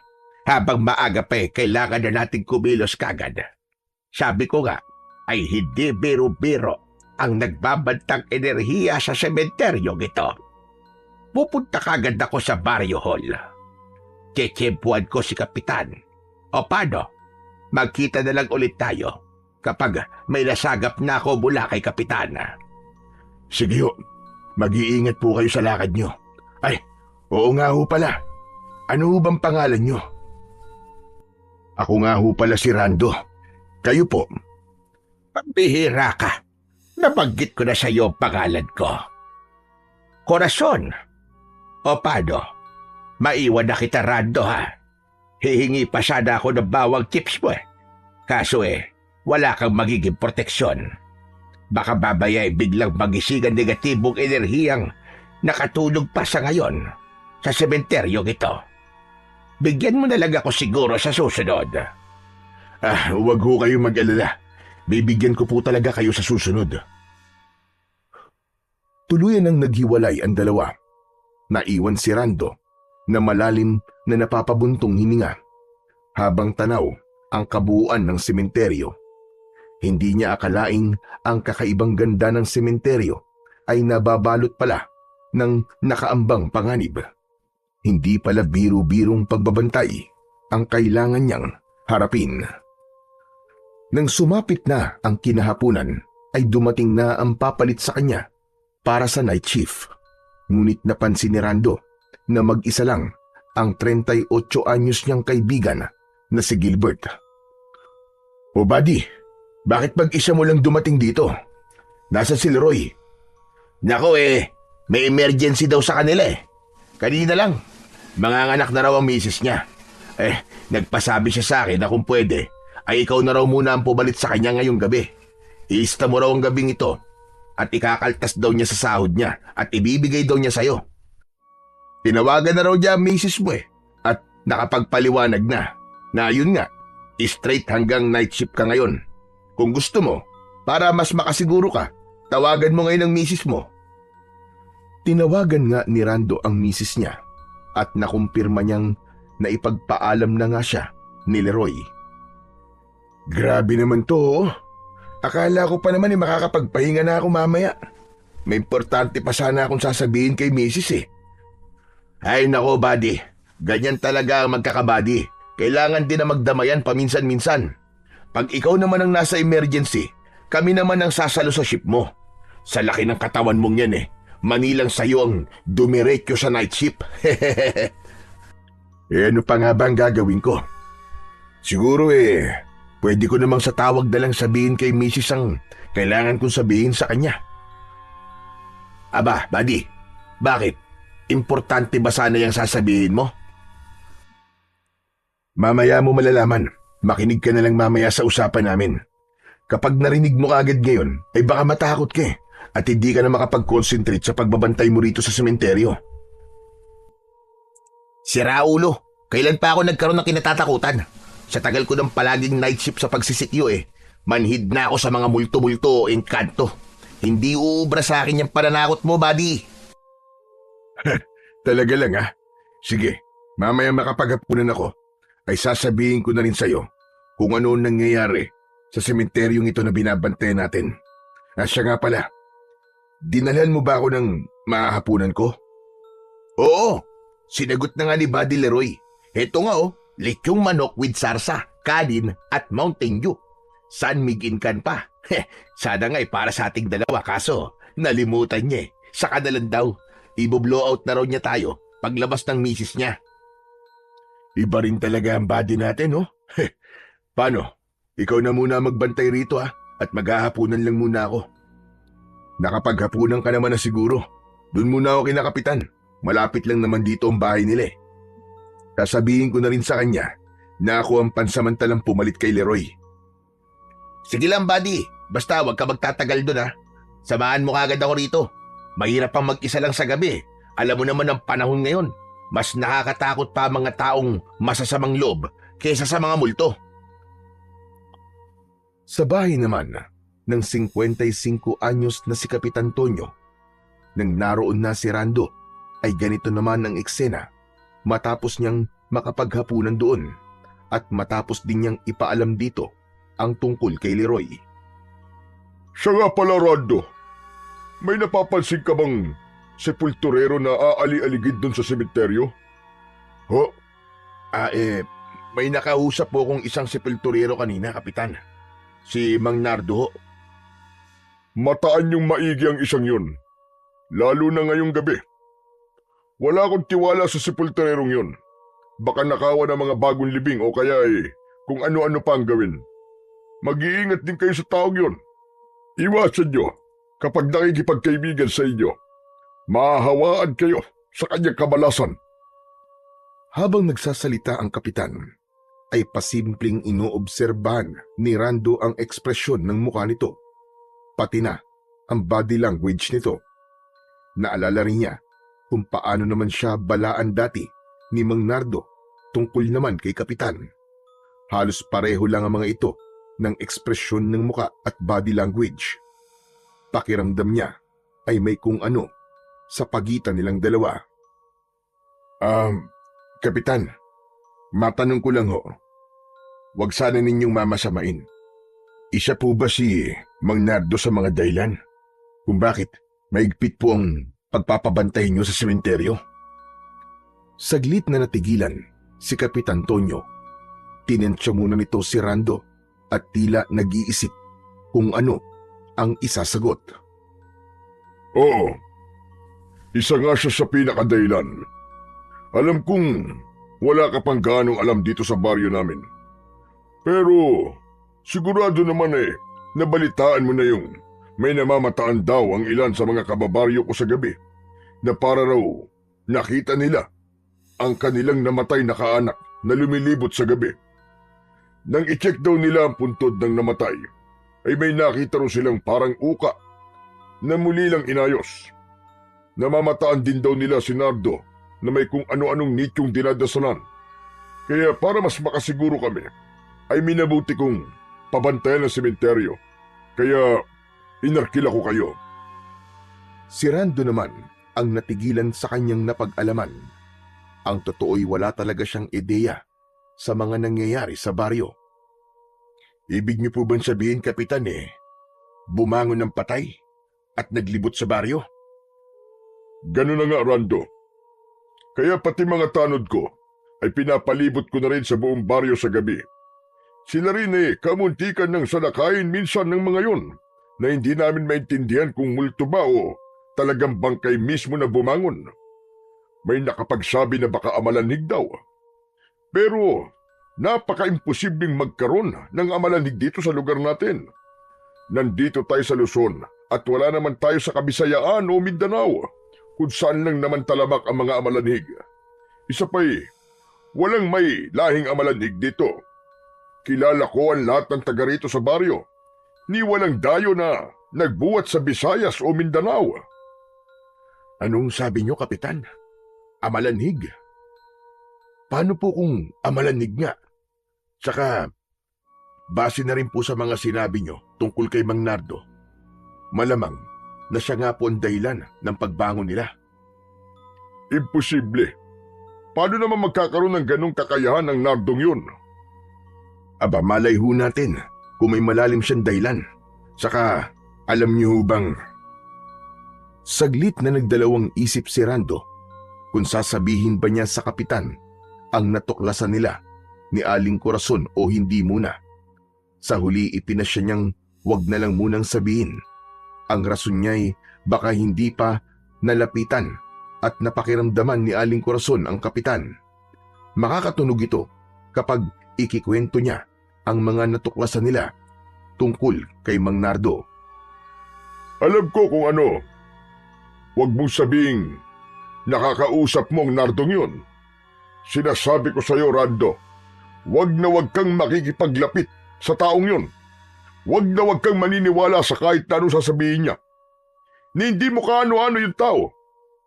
[SPEAKER 2] habang maaga pa kailangan na nating kumilos kagad. Sabi ko nga, ay hindi biro-biro ang nagbabantang enerhiya sa sementeryong ito. Pupunta kagad ako sa Barrio Hall. Tsitsimpuan ko si Kapitan. O paano? Magkita na lang ulit tayo kapag may nasagap na ako mula kay Kapitan.
[SPEAKER 1] Sige ho, mag-iingat po kayo sa lakad nyo. Ay, oo nga ho pala. Ano ho bang pangalan nyo? Ako nga ho pala si Rando. Kayo po?
[SPEAKER 2] Pambihira ka. Nabanggit ko na sa iyo ang pangalan ko. Corazon. O paano? Maiwan na kita, Rando, ha? Hihingi pa sana ako ng bawang chips mo eh. Kaso wala kang magiging proteksyon. Baka babaya biglang magising ang negatibong enerhiyang nakatulog pa sa ngayon sa sementeryong ito. Bigyan mo na lang ako siguro sa susunod.
[SPEAKER 1] Huwag ho kayong mag-alala. Bibigyan ko po talaga kayo sa susunod. Tuluyan nang naghiwalay ang dalawa. Naiwan si Rando na malalim na napapabuntong hininga habang tanaw ang kabuuan ng sementeryo. Hindi niya akalaing ang kakaibang ganda ng sementeryo ay nababalot pala ng nakaambang panganib. Hindi pala biro-birong pagbabantay ang kailangan niyang harapin. Nang sumapit na ang kinahapunan, ay dumating na ang papalit sa kanya para sa night shift. Ngunit napansin ni Rando na mag-isa lang ang 38 anyos niyang kaibigan na si Gilbert. O buddy, bakit mag-isa mo lang dumating dito? Nasa si Leroy?
[SPEAKER 2] Nako may emergency daw sa kanila eh. Kanina lang, manganganak na raw ang misis niya. Nagpasabi siya sa akin na kung pwede, ay ikaw na raw muna ang pumalit sa kanya ngayong gabi. Iista mo raw ang gabing ito at ikakaltas daw niya sa sahod niya at ibibigay daw niya sa'yo. Tinawagan na raw niya ang misis mo at nakapagpaliwanag na yun nga, straight hanggang night shift ka ngayon. Kung gusto mo, para mas makasiguro ka, tawagan mo ngayon ang misis mo.
[SPEAKER 1] Tinawagan nga ni Rando ang misis niya at nakumpirma niyang naipagpaalam na nga siya ni Leroy. Grabe naman to. Akala ko pa naman makakapagpahinga na ako mamaya. May importante pa sana akong sasabihin kay misis
[SPEAKER 2] Ay nako buddy, ganyan talaga ang magkakabady. Kailangan din na magdamayan paminsan-minsan. Pag ikaw naman ang nasa emergency, kami naman ang sasalo sa ship mo. Sa laki ng katawan mong yan manilang sa'yo ang dumiretso sa night shift.
[SPEAKER 1] Ano pa nga ba ang gagawin ko? Siguro pwede ko namang sa tawag na lang sabihin kay misis ang kailangan kong sabihin sa kanya.
[SPEAKER 2] Aba, buddy, bakit? Importante ba sana yung sasabihin mo?
[SPEAKER 1] Mamaya mo malalaman. Makinig ka na lang mamaya sa usapan namin. Kapag narinig mo agad ngayon, ay baka matakot ka at hindi ka na makapag-concentrate sa pagbabantay mo rito sa sementeryo.
[SPEAKER 2] Sira ulo, kailan pa ako nagkaroon ng kinatatakutan? Sa tagal ko ng palaging night shift sa pagsisikyo manhid na ako sa mga multo-multo o engkanto. Hindi uubra sa akin yung pananakot mo, buddy.
[SPEAKER 1] Talaga lang ha? Sige, mamaya makapaghapunan ako, ay sasabihin ko na rin sa'yo kung ano ang nangyayari sa sementeryong ito na binabantayan natin. At siya nga pala, dinalhan mo ba ako ng mahahapunan ko?
[SPEAKER 2] Oo, sinagot na nga ni Buddy Leroy. Heto nga likyong manok with sarsa, kanin at Mountain Dew. San Miguinkan pa. Sana nga para sa ating dalawa kaso nalimutan niya Saka na lang daw, i-blow out na raw niya tayo paglabas ng misis niya.
[SPEAKER 1] Iba rin talaga ang body natin, no? Paano? Ikaw na muna magbantay rito at maghahapunan lang muna ako. Nakapaghapunan ka naman na siguro. Doon muna ako kina Kapitan. Malapit lang naman dito ang bahay nila. Sasabihin ko na rin sa kanya na ako ang pansamantalang pumalit kay Leroy.
[SPEAKER 2] Sige lang, buddy. Basta wag ka magtatagal doon Samahan mo kagad ako rito. Mahirap pang mag-isa lang sa gabi. Alam mo naman ang panahon ngayon. Mas nakakatakot pa ang mga taong masasamang loob kaysa sa mga multo.
[SPEAKER 1] Sa bahay naman ng 55 anyos na si Kapitan Tonyo, nang naroon na si Rando, ay ganito naman ang eksena matapos niyang makapaghapunan doon at matapos din niyang ipaalam dito ang tungkol kay Leroy.
[SPEAKER 3] Siya nga pala, Rando. May napapansin ka bang sepulturero na aali-aligid doon sa sementeryo?
[SPEAKER 1] Ho? May nakausap po kong isang sepulturero kanina, Kapitan. Si Mang Nardo ho.
[SPEAKER 3] Mataan yung maigi ang isang yun. Lalo na ngayong gabi. Wala akong tiwala sa sepulturerong yun. Baka nakawa ng mga bagong libing o kaya kung ano-ano pa ang gawin. Mag-iingat din kayo sa taong yun. Iwasan nyo kapag nakikipagkaibigan sa inyo. Mahahawaan kayo sa kanyang kabalasan.
[SPEAKER 1] Habang nagsasalita ang Kapitan, ay pasimpleng inoobserbahan ni Rando ang ekspresyon ng mukha nito, pati na ang body language nito. Naalala rin niya kung paano naman siya balaan dati ni Mang Nardo tungkol naman kay Kapitan. Halos pareho lang ang mga ito ng ekspresyon ng muka at body language. Pakiramdam niya ay may kung ano sa pagitan nilang dalawa. Kapitan, matanong ko lang ho. Huwag sana ninyong mamasamain. Isa po ba si Mang Nardo sa mga dahilan kung bakit maigpit po ang pagpapabantay niyo sa sementeryo? Saglit na natigilan si Kapitan Tonyo. Tinensya muna nito si Rando at tila nag-iisip kung ano ang isasagot.
[SPEAKER 3] Oo, isa nga siya sa pinakadahilan. Alam kong wala ka pang gaanong alam dito sa baryo namin. Pero sigurado naman nabalitaan mo na yung may namamataan daw ang ilan sa mga kababaryo ko sa gabi na para raw nakita nila ang kanilang namatay na kaanak na lumilibot sa gabi. Nang i-check daw nila ang puntod ng namatay, ay may nakita raw silang parang uka na muli lang inayos. Namamataan din daw nila si Nardo na may kung ano-anong nityong dinadasalan. Kaya para mas makasiguro kami, ay minabuti kong pabantayan ang sementeryo. Kaya inarkila ko kayo.
[SPEAKER 1] Si Rando naman ang natigilan sa kanyang napag-alaman. Ang totoo'y wala talaga siyang ideya sa mga nangyayari sa baryo. Ibig niyo po bang sabihin, Kapitan, bumangon ng patay at naglibot sa baryo?
[SPEAKER 3] Ganun na nga, Rando. Kaya pati mga tanod ko ay pinapalibot ko na rin sa buong baryo sa gabi. Sila rin kamuntikan ng salakayin minsan ng mga yon na hindi namin maintindihan kung multo ba o talagang bangkay mismo na bumangon. May nakapagsabi na baka amalanig daw. Pero napaka-imposibleng magkaroon ng amalanig dito sa lugar natin. Nandito tayo sa Luzon at wala naman tayo sa Kabisayaan o Mindanao kung saan lang naman talamak ang mga amalanig. Isa pa'y walang may lahing amalanig dito. Kilala ko ang lahat ng taga rito sa baryo. Ni walang dayo na nagbuhat sa Visayas o Mindanao.
[SPEAKER 1] Anong sabi niyo, Kapitan? Amalanig? Paano po kung amalanig nga?
[SPEAKER 3] Tsaka, base na rin po sa mga sinabi nyo tungkol kay Mang Nardo, malamang na siya nga po ang dahilan ng pagbangon nila. Imposible. Paano naman magkakaroon ng ganong kakayahan ng Nardong yun?
[SPEAKER 1] Aba, malay ho natin kung may malalim siyang dahilan. Saka, alam niyo ho bang... Saglit na nagdalawang isip si Rando kung sasabihin ba niya sa kapitan ang natuklasan nila ni Aling Corazon o hindi muna. Sa huli ipinasya niyang wag na lang munang sabihin. Ang rason niya'y baka hindi pa nalapitan at napakiramdaman ni Aling Corazon ang kapitan. Makakatunog ito kapag ikikwento niya ang mga natuklasan nila tungkol kay Mang Nardo.
[SPEAKER 3] Alam ko kung ano. Huwag mong sabing nakakausap mo ang Nardong yun. Sinasabi ko sa iyo, Rando, huwag na huwag kang makikipaglapit sa taong yun. Huwag na huwag kang maniniwala sa kahit na ano sasabihin niya. Ni hindi mo kaano-ano yung tao.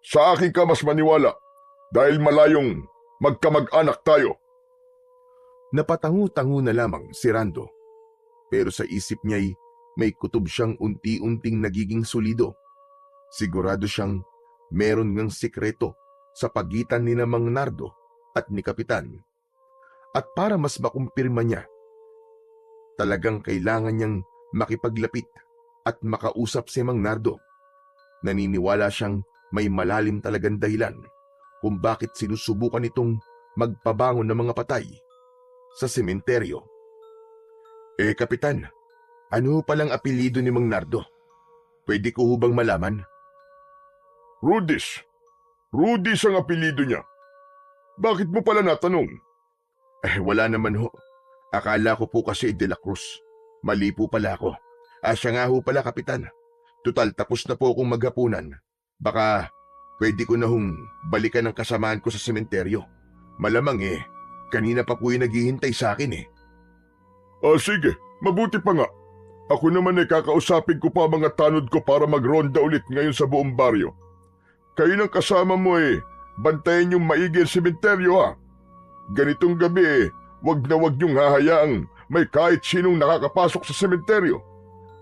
[SPEAKER 3] Sa akin ka mas maniwala dahil malayong magkamag-anak tayo.
[SPEAKER 1] Napatangu-tangu na lamang si Rando. Pero sa isip niya'y may kutob siyang unti-unting nagiging solido. Sigurado siyang meron ngang sikreto sa pagitan ni Mang Nardo at ni Kapitan. At para mas makumpirma niya, talagang kailangan niyang makipaglapit at makausap si Mang Nardo. Naniniwala siyang may malalim talagang dahilan kung bakit sinusubukan itong magpabangon ng mga patay sa sementeryo. Kapitan, ano palang apelyido ni Mang Nardo? Pwede ko hubang malaman?
[SPEAKER 3] Rudis. Rudis ang apelido niya. Bakit mo pala natanong?
[SPEAKER 1] Wala naman ho. Akala ko po kasi De La Cruz. Mali po pala ako. Siya nga ho pala, Kapitan. Tutal, tapos na po akong maghapunan. Baka pwede ko na hong balikan ang kasamaan ko sa sementeryo. Malamang kanina pa po yung naghihintay sa akin .
[SPEAKER 3] Sige, mabuti pa nga. Ako naman kakausapin ko pa mga tanod ko para magronda ulit ngayon sa buong baryo. Kayo ng kasama mo bantayan yung maigi ang sementeryo ha. Ganitong gabi wag na wag niyong hahayaang may kahit sinong nakakapasok sa sementeryo.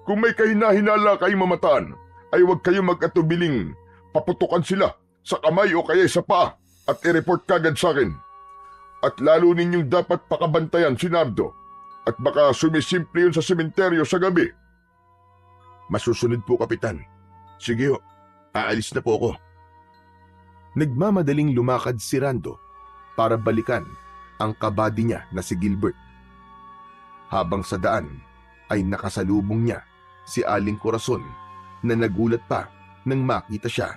[SPEAKER 3] Kung may kahina-hinala kayong mamataan, ay wag kayong mag-atubiling paputukan sila sa kamay o kaya sa paa at i-report kagad sa akin. At lalo ninyong dapat pakabantayan si Nardo at baka sumisimple yun sa sementeryo sa gabi.
[SPEAKER 1] Masusunod po, Kapitan. Sige ho, aalis na po ako. Nagmamadaling lumakad si Rando para balikan ang kabady niya na si Gilbert. Habang sa daan ay nakasalubong niya si Aling Corazon na nagulat pa nang makita siya.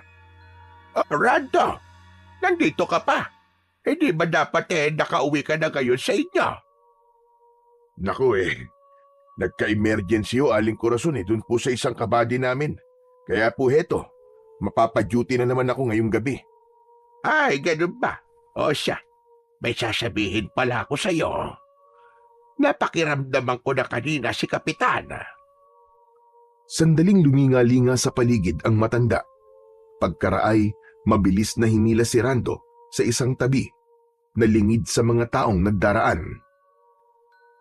[SPEAKER 2] Rando, nandito ka pa. Hindi ba dapat nakauwi ka na ngayon sa inyo?
[SPEAKER 1] Naku nagka-emergency Aling Corazon dun po sa isang kabady namin. Kaya po heto, mapapa-duty na naman ako ngayong gabi.
[SPEAKER 2] Ay, ganun ba? O siya, may sasabihin pala ako sa iyo. Napakiramdaman ko na kanina si Kapitan.
[SPEAKER 1] Sandaling luminga-linga sa paligid ang matanda. Pagkaraay, mabilis na hinila si Rando sa isang tabi na lingid sa mga taong nagdaraan.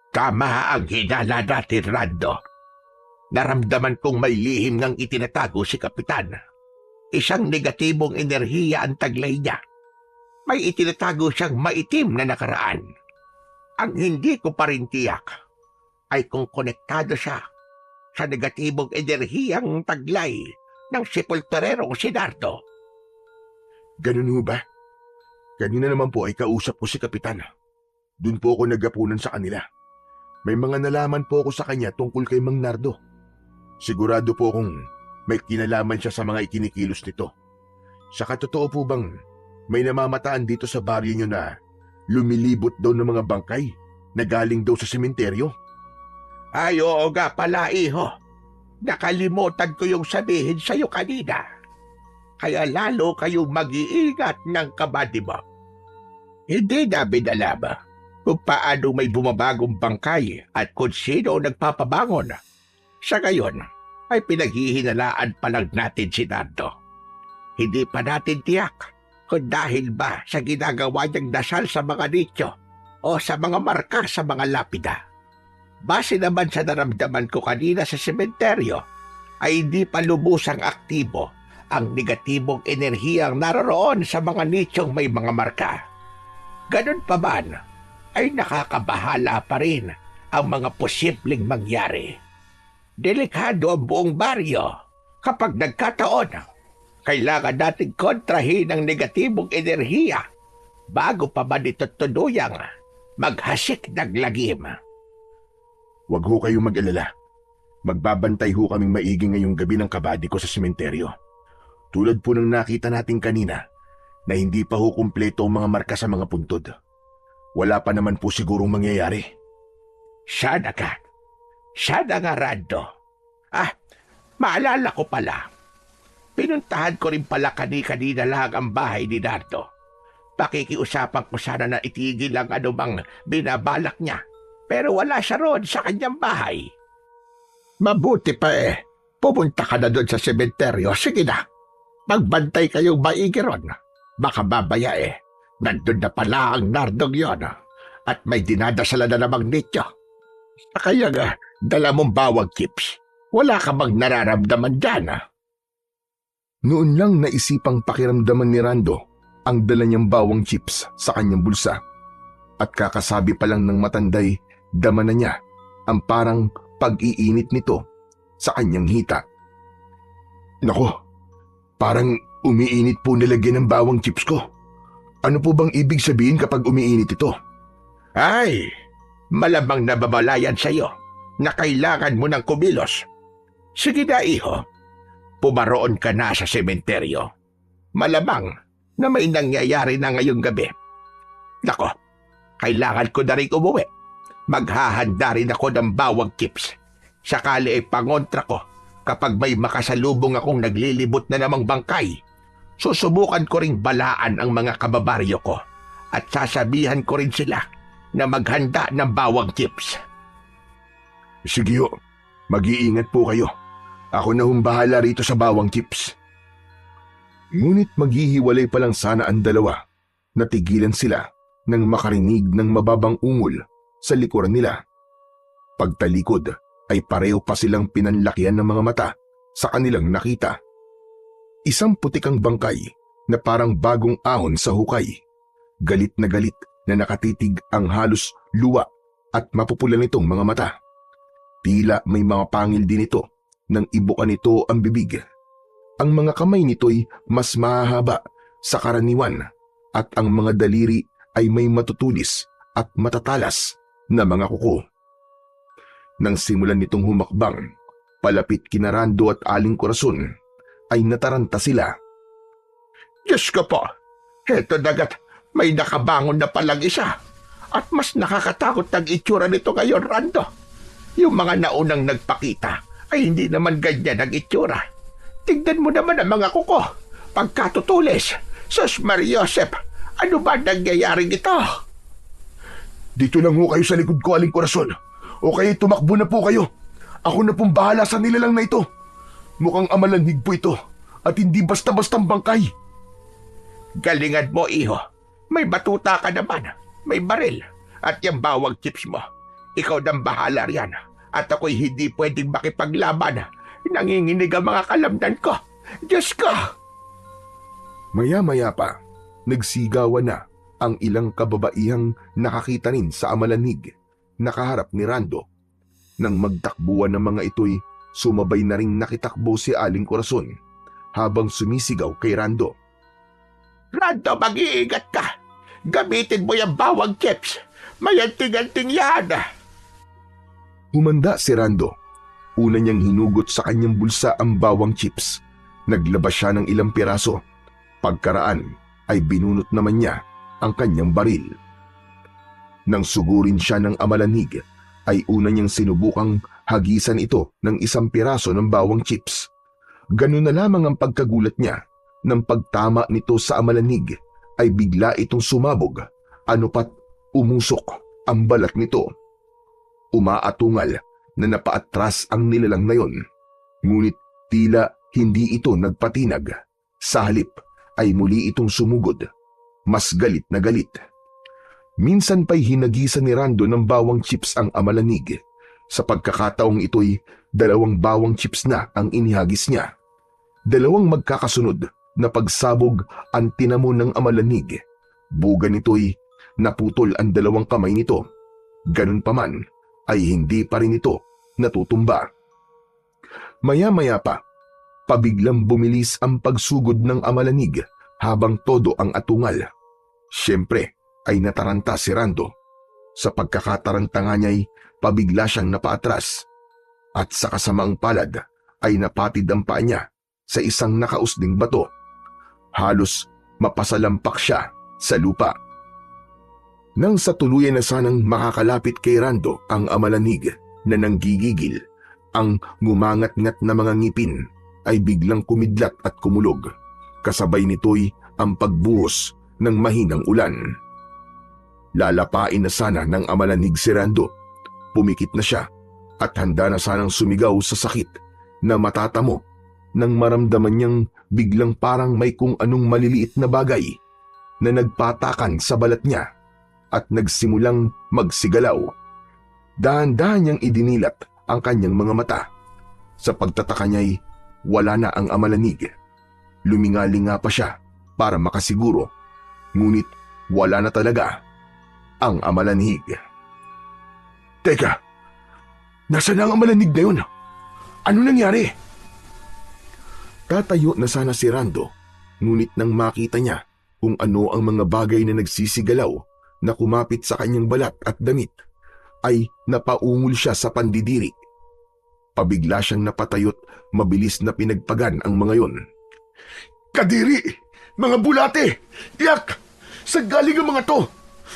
[SPEAKER 2] Tama ang hinala natin, Rando. Naramdaman kong may lihim ngang itinatago si Kapitan. Isang negatibong enerhiya ang taglay niya. May itinatago siyang maitim na nakaraan. Ang hindi ko pa rin tiyak ay kung konektado siya sa negatibong enerhiyang taglay ng sepulturerong si Nardo.
[SPEAKER 1] Ganun ho ba? Kanina naman po ay kausap ko si Kapitan. Doon po ako nagapunan sa kanila. May mga nalaman po ako sa kanya tungkol kay Mang Nardo. Sigurado po akong may kinalaman siya sa mga ikinikilos nito. Saka totoo po bang may namamataan dito sa baryo niyo na lumilibot daw ng mga bangkay na galing daw sa sementeryo?
[SPEAKER 2] Ay, oo nga pala, iho. Nakalimutan ko yung sabihin sa'yo kanina. Kaya lalo kayong mag-iingat ng kabady mo. Hindi namin alam kung paano may bumabagong bangkay at kung sino nagpapabangon. Sa ngayon, ay pinaghihinalaan pa lang natin si Nardo. Hindi pa natin tiyak kung dahil ba sa ginagawa niyang dasal sa mga nityo o sa mga marka sa mga lapida. Base naman sa naramdaman ko kanina sa sementeryo, ay hindi pa lubusang aktibo ang negatibong enerhiyang naroroon sa mga nichong may mga marka. Ganun pa man, ay nakakabahala pa rin ang mga posibleng mangyari. Delikado ang buong baryo kapag nagkataon. Kailangan nating kontrahin ang negatibong enerhiya bago pa man ito tuluyang maghasik ng lagim.
[SPEAKER 1] Huwag ho kayong mag-alala. Magbabantay ho kaming maigi ngayong gabi ng kabady ko sa sementeryo. Tulad po ng nakita natin kanina na hindi pa ho kumpleto ang mga marka sa mga puntod. Wala pa naman po sigurong mangyayari.
[SPEAKER 2] Sana nga, Rando. Maalala ko pala. Pinuntahan ko rin pala kanina lang ang bahay ni Nardo. Pakikiusapan ko sana na itigil ang anumang binabalak niya. Pero wala siya roon sa kanyang bahay. Mabuti pa pupunta ka na doon sa sementeryo. Sige na, magbantay kayong maigi ron. Baka babaya nandun na pala ang Nardong yon at may dinadasala na namang nityo. Kaya nga, dala mong bawang chips. Wala ka bang nararamdaman dyan?
[SPEAKER 1] Noon lang naisipang pakiramdaman ni Rando ang dala niyang bawang chips sa kanyang bulsa. At kakasabi pa lang ng matanday, dama na niya ang parang pag-iinit nito sa kanyang hita. Nako, parang umiinit po nilagyan ng bawang chips ko. Ano po bang ibig sabihin kapag umiinit ito?
[SPEAKER 2] Ay, malamang nababalayan sa'yo na kailangan mo ng kumilos. Sige na, iho. Pumaroon ka na sa sementeryo. Malamang na may nangyayari na ngayong gabi. Nako, kailangan ko na rin umuwi. Maghahanda rin ako ng bawang chips. Sakali ay pangontra ko kapag may makasalubong akong naglilibot na namang bangkay. Susubukan ko ring balaan ang mga kababaryo ko at sasabihan ko rin sila na maghanda ng bawang chips.
[SPEAKER 1] Sige ho, mag-iingat po kayo. Ako na bahala rito sa bawang chips. Ngunit maghihiwalay pa lang sana ang dalawa. Natigilan sila nang makarinig ng mababang ungol sa likuran nila. Pagtalikod ay pareho pa silang pinanlakihan ng mga mata sa kanilang nakita. Isang putikang bangkay na parang bagong ahon sa hukay. Galit na nakatitig ang halos luwa at mapupula nitong mga mata. Tila may mga pangil din ito nang ibukan nito ang bibig. Ang mga kamay nito'y mas mahahaba sa karaniwan at ang mga daliri ay may matutulis at matatalas na mga kuko. Nang simulan nitong humakbang, palapit kina Rando at Aling Corazon, ay nataranta sila.
[SPEAKER 2] Diyos ko po, heto dagat, may nakabangon na palang isa. At mas nakakatakot ang itsura nito ngayon, Rando. Yung mga naunang nagpakita ay hindi naman ganyan ang itsura. Tignan mo naman ang mga kuko. Pagkatutulis, Sus Mariosep, ano ba nangyayari ito?
[SPEAKER 1] Dito lang ho kayo sa likod ko, Aling Corazon. O kaya tumakbo na po kayo. Ako na pong bahala sa nilalang na ito. Mukhang amalanhig po ito at hindi basta-bastang bangkay.
[SPEAKER 2] Galingan mo, iho. May batuta ka naman. May baril. At yung bawang chips mo. Ikaw nang bahala riyan. At ako'y hindi pwedeng makipaglaban. Nanginginig ang mga kalamnan ko. Diyos ko!
[SPEAKER 1] Maya-maya pa, nagsigawan na ang ilang kababaihang nakakita rin sa amalanhig, nakaharap ni Rando. Nang magtakbuhan ng mga ito'y sumabay na ring nakitakbo si Aling Corazon habang sumisigaw kay Rando.
[SPEAKER 2] Rando, mag-iingat ka! Gamitin mo yung bawang chips! May anting-anting yan!
[SPEAKER 1] Humanda si Rando. Una niyang hinugot sa kanyang bulsa ang bawang chips. Naglabas siya ng ilang piraso. Pagkaraan ay binunot naman niya ang kanyang baril. Nang sugurin siya ng amalanhig, ay una niyang sinubukang hagisan ito ng isang piraso ng bawang chips. Ganun na lamang ang pagkagulat niya. Nang pagtama nito sa amalanhig, ay bigla itong sumabog. Ano pat umusok ang balat nito. Umaatungal na napaatras ang nilalang na yon. Ngunit tila hindi ito nagpatinag. Sa halip ay muli itong sumugod. Mas galit na galit. Minsan pa'y hinagisan ni Rando ng bawang chips ang amalanig. Sa pagkakataong ito'y 2 bawang chips na ang inihagis niya. 2 magkakasunod na pagsabog ang tinamo ng amalanig. Buga nito'y naputol ang 2 kamay nito. Ganun pa man ay hindi pa rin ito natutumba. Maya-maya pa, pabiglang bumilis ang pagsugod ng amalanig habang todo ang atungal. Siyempre ay nataranta si Rando. Sa pagkakatarantanga niya'y pabigla siyang napaatras at sa kasamaang palad ay napatid ang paa niya sa isang nakausling bato. Halos mapasalampak siya sa lupa. Nang sa tuluyan na sanang makakalapit kay Rando ang amalanig na nanggigigil, ang ngumangat-ngat na mga ngipin ay biglang kumidlat at kumulog. Kasabay nito'y ang pagbuhos ng mahinang ulan. Lalapain na sana ng amalanig si Rando. Pumikit na siya at handa na sanang sumigaw sa sakit na matatamo nang maramdaman niyang biglang parang may kung anong maliliit na bagay na nagpatakan sa balat niya at nagsimulang magsigalaw. Dahan-dahan niyang idinilat ang kanyang mga mata. Sa pagtataka niya'y wala na ang amalanig. Lumingalinga pa siya para makasiguro, ngunit wala na talaga ang amalanig.
[SPEAKER 2] Teka, nasaan na ang amalanig na yun? Ano nangyari?
[SPEAKER 1] Tatayo na sana si Rando, ngunit nang makita niya kung ano ang mga bagay na nagsisigalaw na kumapit sa kanyang balat at damit, ay napaungol siya sa pandidiri. Pabigla siyang napatayot, mabilis na pinagpagan ang mga yon.
[SPEAKER 2] Kadiri! Mga bulate! Yak! Saan galing ang mga to?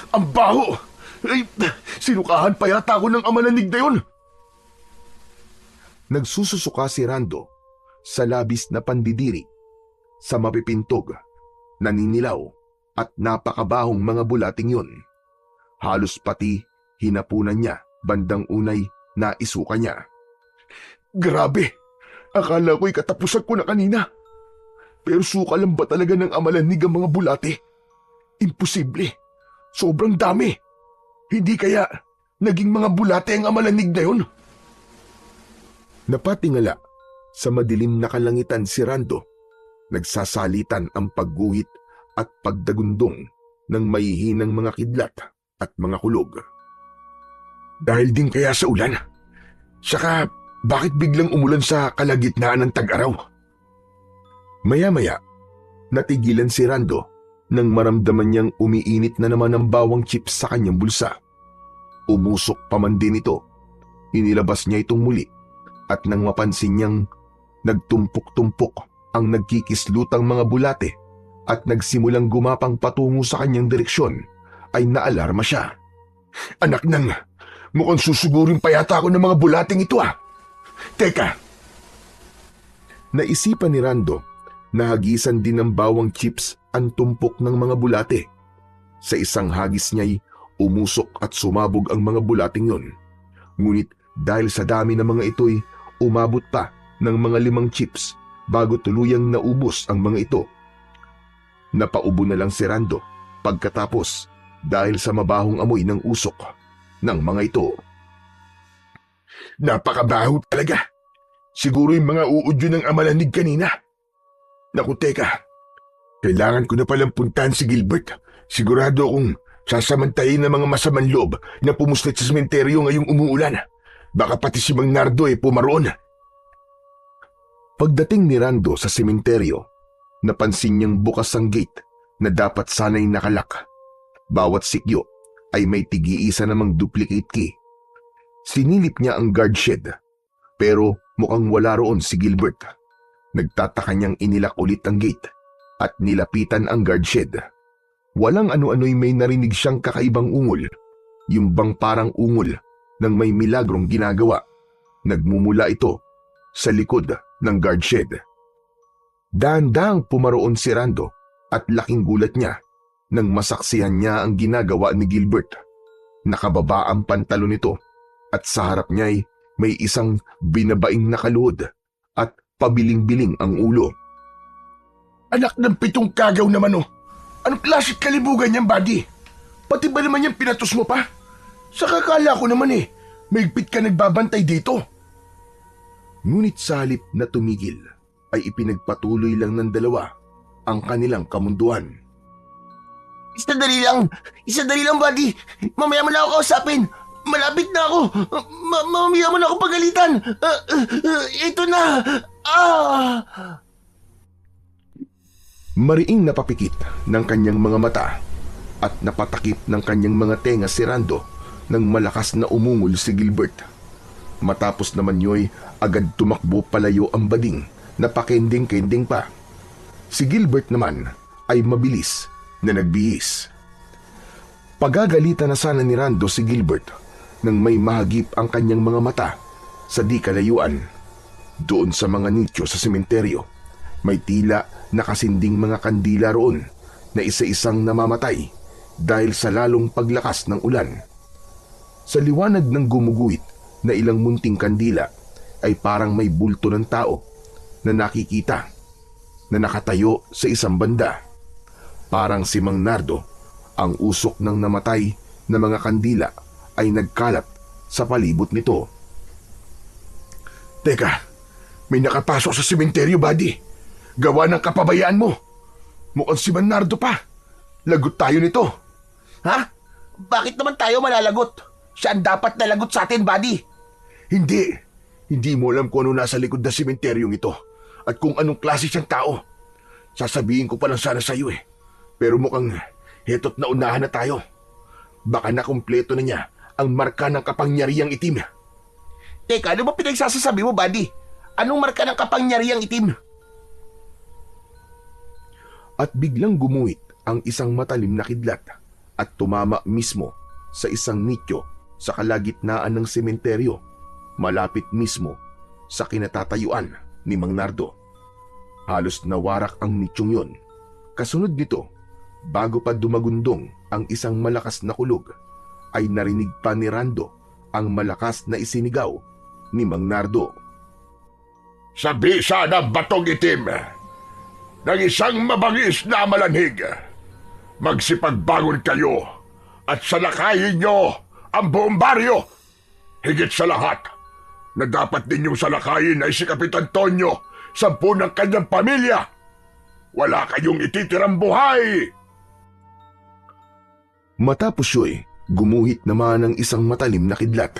[SPEAKER 2] Ang baho! Ay, sinukahan pa yata ako ng amalanig na yun.
[SPEAKER 1] Nagsususuka si Rando sa labis na pandidiri, sa mapipintog, naninilaw at napakabahong mga bulating yon. Halos pati hinapunan niya bandang unay na isuka niya.
[SPEAKER 2] Grabe! Akala ko'y katapusan ko na kanina. Pero suka lang ba talaga ng amalanig ang mga bulate? Imposible. Sobrang dami. Hindi kaya naging mga bulate ang amalanig na yun?
[SPEAKER 1] Napatingala sa madilim na kalangitan si Rando. Nagsasalitan ang pagguhit at pagdagundong ng mahihinang mga kidlat at mga kulog.
[SPEAKER 2] Dahil din kaya sa ulan? Saka bakit biglang umulan sa kalagitnaan ng tag-araw?
[SPEAKER 1] Maya-maya, natigilan si Rando nang maramdaman niyang umiinit na naman ang bawang chips sa kanyang bulsa. Umusok pa man din ito. Inilabas niya itong muli at nang mapansin niyang nagtumpok-tumpok ang nagkikislutang mga bulate at nagsimulang gumapang patungo sa kanyang direksyon, ay naalarma siya.
[SPEAKER 2] Anak nang, mukhang susugurin pa yata ako ng mga bulating ito ah. Teka!
[SPEAKER 1] Naisipan ni Rando na hagisan din ng bawang chips ang tumpok ng mga bulate. Sa isang hagis niya'y umusok at sumabog ang mga bulating yon. Ngunit dahil sa dami ng mga ito'y umabot pa ng mga 5 chips bago tuluyang naubos ang mga ito. Napaubo na lang si Rando pagkatapos dahil sa mabahong amoy ng usok ng mga ito.
[SPEAKER 2] Napakabaho talaga. Siguro yung mga uudyo ng amalanig kanina. Naku, teka. Kailangan ko na palang puntahan si Gilbert. Sigurado akong sasamantayin ng mga masamang loob na pumuslit sa sementeryo ngayong umuulan. Baka pati si Mang Nardo pumaroon.
[SPEAKER 1] Pagdating ni Rando sa sementeryo, napansin niyang bukas ang gate na dapat sana'y nakalak. Bawat sikyo ay may tig-iisa namang duplicate key. Sinilip niya ang guard shed, pero mukhang wala roon si Gilbert. Nagtataka niyang inilak ulit ang gate at nilapitan ang guard shed. Walang ano-ano'y may narinig siyang kakaibang ungol, yung bang parang ungol ng may milagrong ginagawa. Nagmumula ito sa likod ng guard shed. Dahan-dahang pumaroon si Rando at laking gulat niya nang masaksihan niya ang ginagawa ni Gilbert. Nakababa ang pantalon nito at sa harap niya'y may isang binabaing nakaluhod at pabiling-biling ang ulo.
[SPEAKER 2] Anak ng 7 kagaw naman oh. Anong klaseng kalibugan niyang, buddy?
[SPEAKER 1] Pati ba naman yung pinatos mo pa? Sa kakala ko naman mahigpit ka nagbabantay dito. Ngunit sa halip na tumigil, ay ipinagpatuloy lang ng dalawa ang kanilang kamunduan.
[SPEAKER 4] Sandali lang, buddy. Mamaya mo na ako kausapin. Malapit na ako. Mamaya mo na ako pagalitan. Ito na.
[SPEAKER 1] Mariing napapikit ng kanyang mga mata at napatakip ng kanyang mga tenga si Rando nang malakas na umungol si Gilbert. Matapos naman yo'y agad tumakbo palayo ang bading na pakending-kending pa. Si Gilbert naman ay mabilis na nagbihis. Pagagalitan na sana ni Rando si Gilbert nang may mahagip ang kanyang mga mata sa di kalayuan. Doon sa mga nicho sa sementeryo, may tila nakasinding mga kandila roon na isa-isang namamatay dahil sa lalong paglakas ng ulan. Sa liwanag ng gumuguhit na ilang munting kandila ay parang may bulto ng tao na nakikita na nakatayo sa isang banda. Parang si Mang Nardo, ang usok ng namatay na mga kandila ay nagkalat sa palibot nito. Teka, may nakapasok sa sementeryo, buddy. Gawa ng kapabayaan mo. Mukhang si Mang Nardo pa. Lagot tayo nito.
[SPEAKER 4] Ha? Bakit naman tayo malalagot? Siya ang dapat nalagot sa atin, buddy.
[SPEAKER 1] Hindi. Hindi mo alam kung ano nasa likod ng sementeryong ito at kung anong klase siyang tao. Sasabihin ko pa lang sana sa iyo Pero mukhang heto't naunahan na tayo. Baka nakumpleto na niya ang marka ng kapangyarihang itim.
[SPEAKER 4] Teka, ano ba pinagsasasabi mo, buddy? Anong marka ng kapangyarihang itim?
[SPEAKER 1] At biglang gumuhit ang isang matalim na kidlat at tumama mismo sa isang nicho sa kalagitnaan ng sementeryo, malapit mismo sa kinatatayuan ni Mang Nardo. Halos nawarak ang nichong yon. Kasunod nito, bago pa dumagundong ang isang malakas na kulog, ay narinig pa ni Rando ang malakas na isinigaw ni Mang Nardo.
[SPEAKER 3] Sa bisa ng batong itim ng isang mabangis na malanhig, magsipagbangon kayo at salakayin nyo ang buong baryo. Higit sa lahat, na dapat ninyong salakayin ay si Kapitan Tonyo, 10 ng kanyang pamilya. Wala kayong ititirang buhay.
[SPEAKER 1] Matapos yo'y gumuhit naman ang isang matalim na kidlat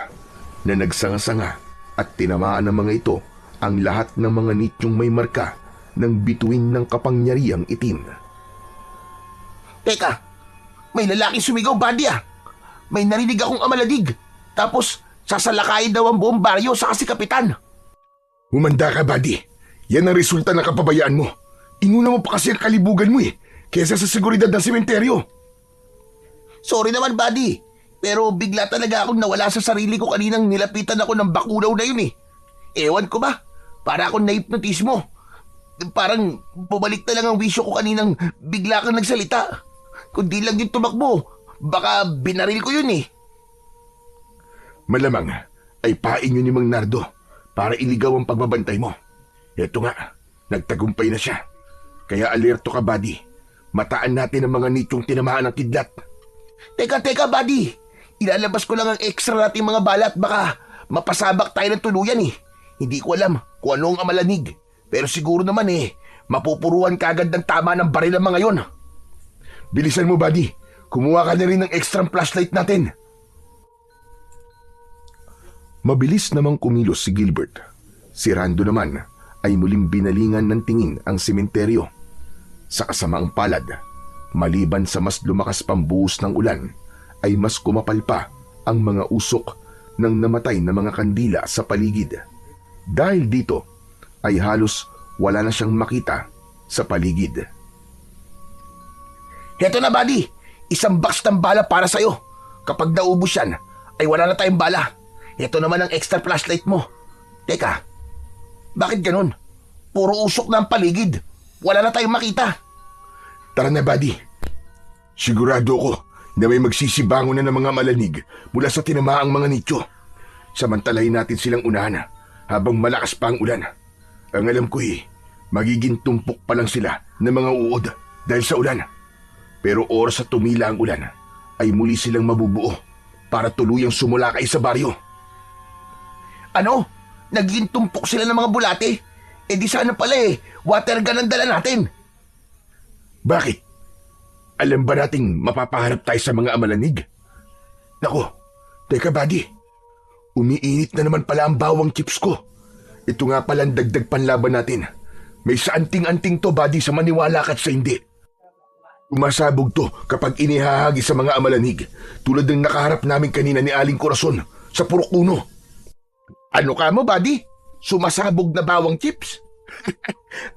[SPEAKER 1] na nagsanga-sanga at tinamaan ng mga ito ang lahat ng mga nityong may marka ng bituin ng kapangyarihang itim.
[SPEAKER 4] Teka, may lalaking sumigaw, buddy. May narinig akong amaladig. Tapos, sasalakayin daw ang buong baryo sa si Kapitan.
[SPEAKER 1] Humanda ka, buddy. Yan ang resulta ng kapabayaan mo. Inuna mo pa kasi ang kalibugan mo kesa sa seguridad ng sementeryo.
[SPEAKER 4] Sorry naman, buddy. Pero bigla talaga akong nawala sa sarili ko kaninang nilapitan ako ng bakunaw na yun Ewan ko ba? Para akong naipnotismo. Parang bumalik na lang ang wisyo ko kaninang bigla kang nagsalita. Kung di lang yung tumakbo, baka binaril ko yun
[SPEAKER 1] Malamang ay pain yun ni Mang Nardo para iligaw ang pagbabantay mo. Eto nga, nagtagumpay na siya. Kaya alerto ka, buddy. Mataan natin ang mga nityong tinamaan ng kidlat.
[SPEAKER 4] Teka, buddy. Ilalabas ko lang ang extra nating mga balat. Baka mapasabak tayo ng tuluyan Hindi ko alam kung ano ang amalanig. Pero siguro naman mapupuruan kagad ng tama ng baril ang mga yon.
[SPEAKER 1] Bilisan mo, buddy. Kumuha ka na rin ng extra flashlight natin. Mabilis namang kumilos si Gilbert. Si Rando naman ay muling binalingan ng tingin ang sementeryo. Sa kasamaang palad, maliban sa mas lumakas pang buhos ng ulan, ay mas kumapal pa ang mga usok ng namatay na mga kandila sa paligid. Dahil dito, ay halos wala na siyang makita sa paligid.
[SPEAKER 4] Heto na, buddy. Isang box ng bala para sa'yo. Kapag naubos yan, ay wala na tayong bala. Heto naman ang extra flashlight mo. Teka, bakit ganun? Puro usok na ang paligid. Wala na tayong makita.
[SPEAKER 1] Tara na, buddy. Sigurado ko na may magsisibangon na ng mga malanig mula sa tinamaang mga nicho. Samantalahin natin silang unahan habang malakas pa ang ulan. Ang alam ko magiging tumpok pa lang sila ng mga uod dahil sa ulan. Pero oras sa tumila ang ulan ay muli silang mabubuo para tuluyang sumulakay sa baryo.
[SPEAKER 4] Ano? Naging tumpok sila ng mga bulate? Eh di sana pala water gun ang dala natin.
[SPEAKER 1] Bakit? Alam ba nating mapapaharap tayo sa mga amalanig? Nako, teka buddy. Umiinit na naman pala ang bawang chips ko. Ito nga pala ang dagdag panlaban natin. May saanting-anting to buddy sa maniwala ka't sa hindi. Umasabog to kapag inihahagi sa mga amalanig tulad ng nakaharap namin kanina ni Aling Corazon sa Purok Uno.
[SPEAKER 2] Ano ka mo, buddy? Sumasabog na bawang chips?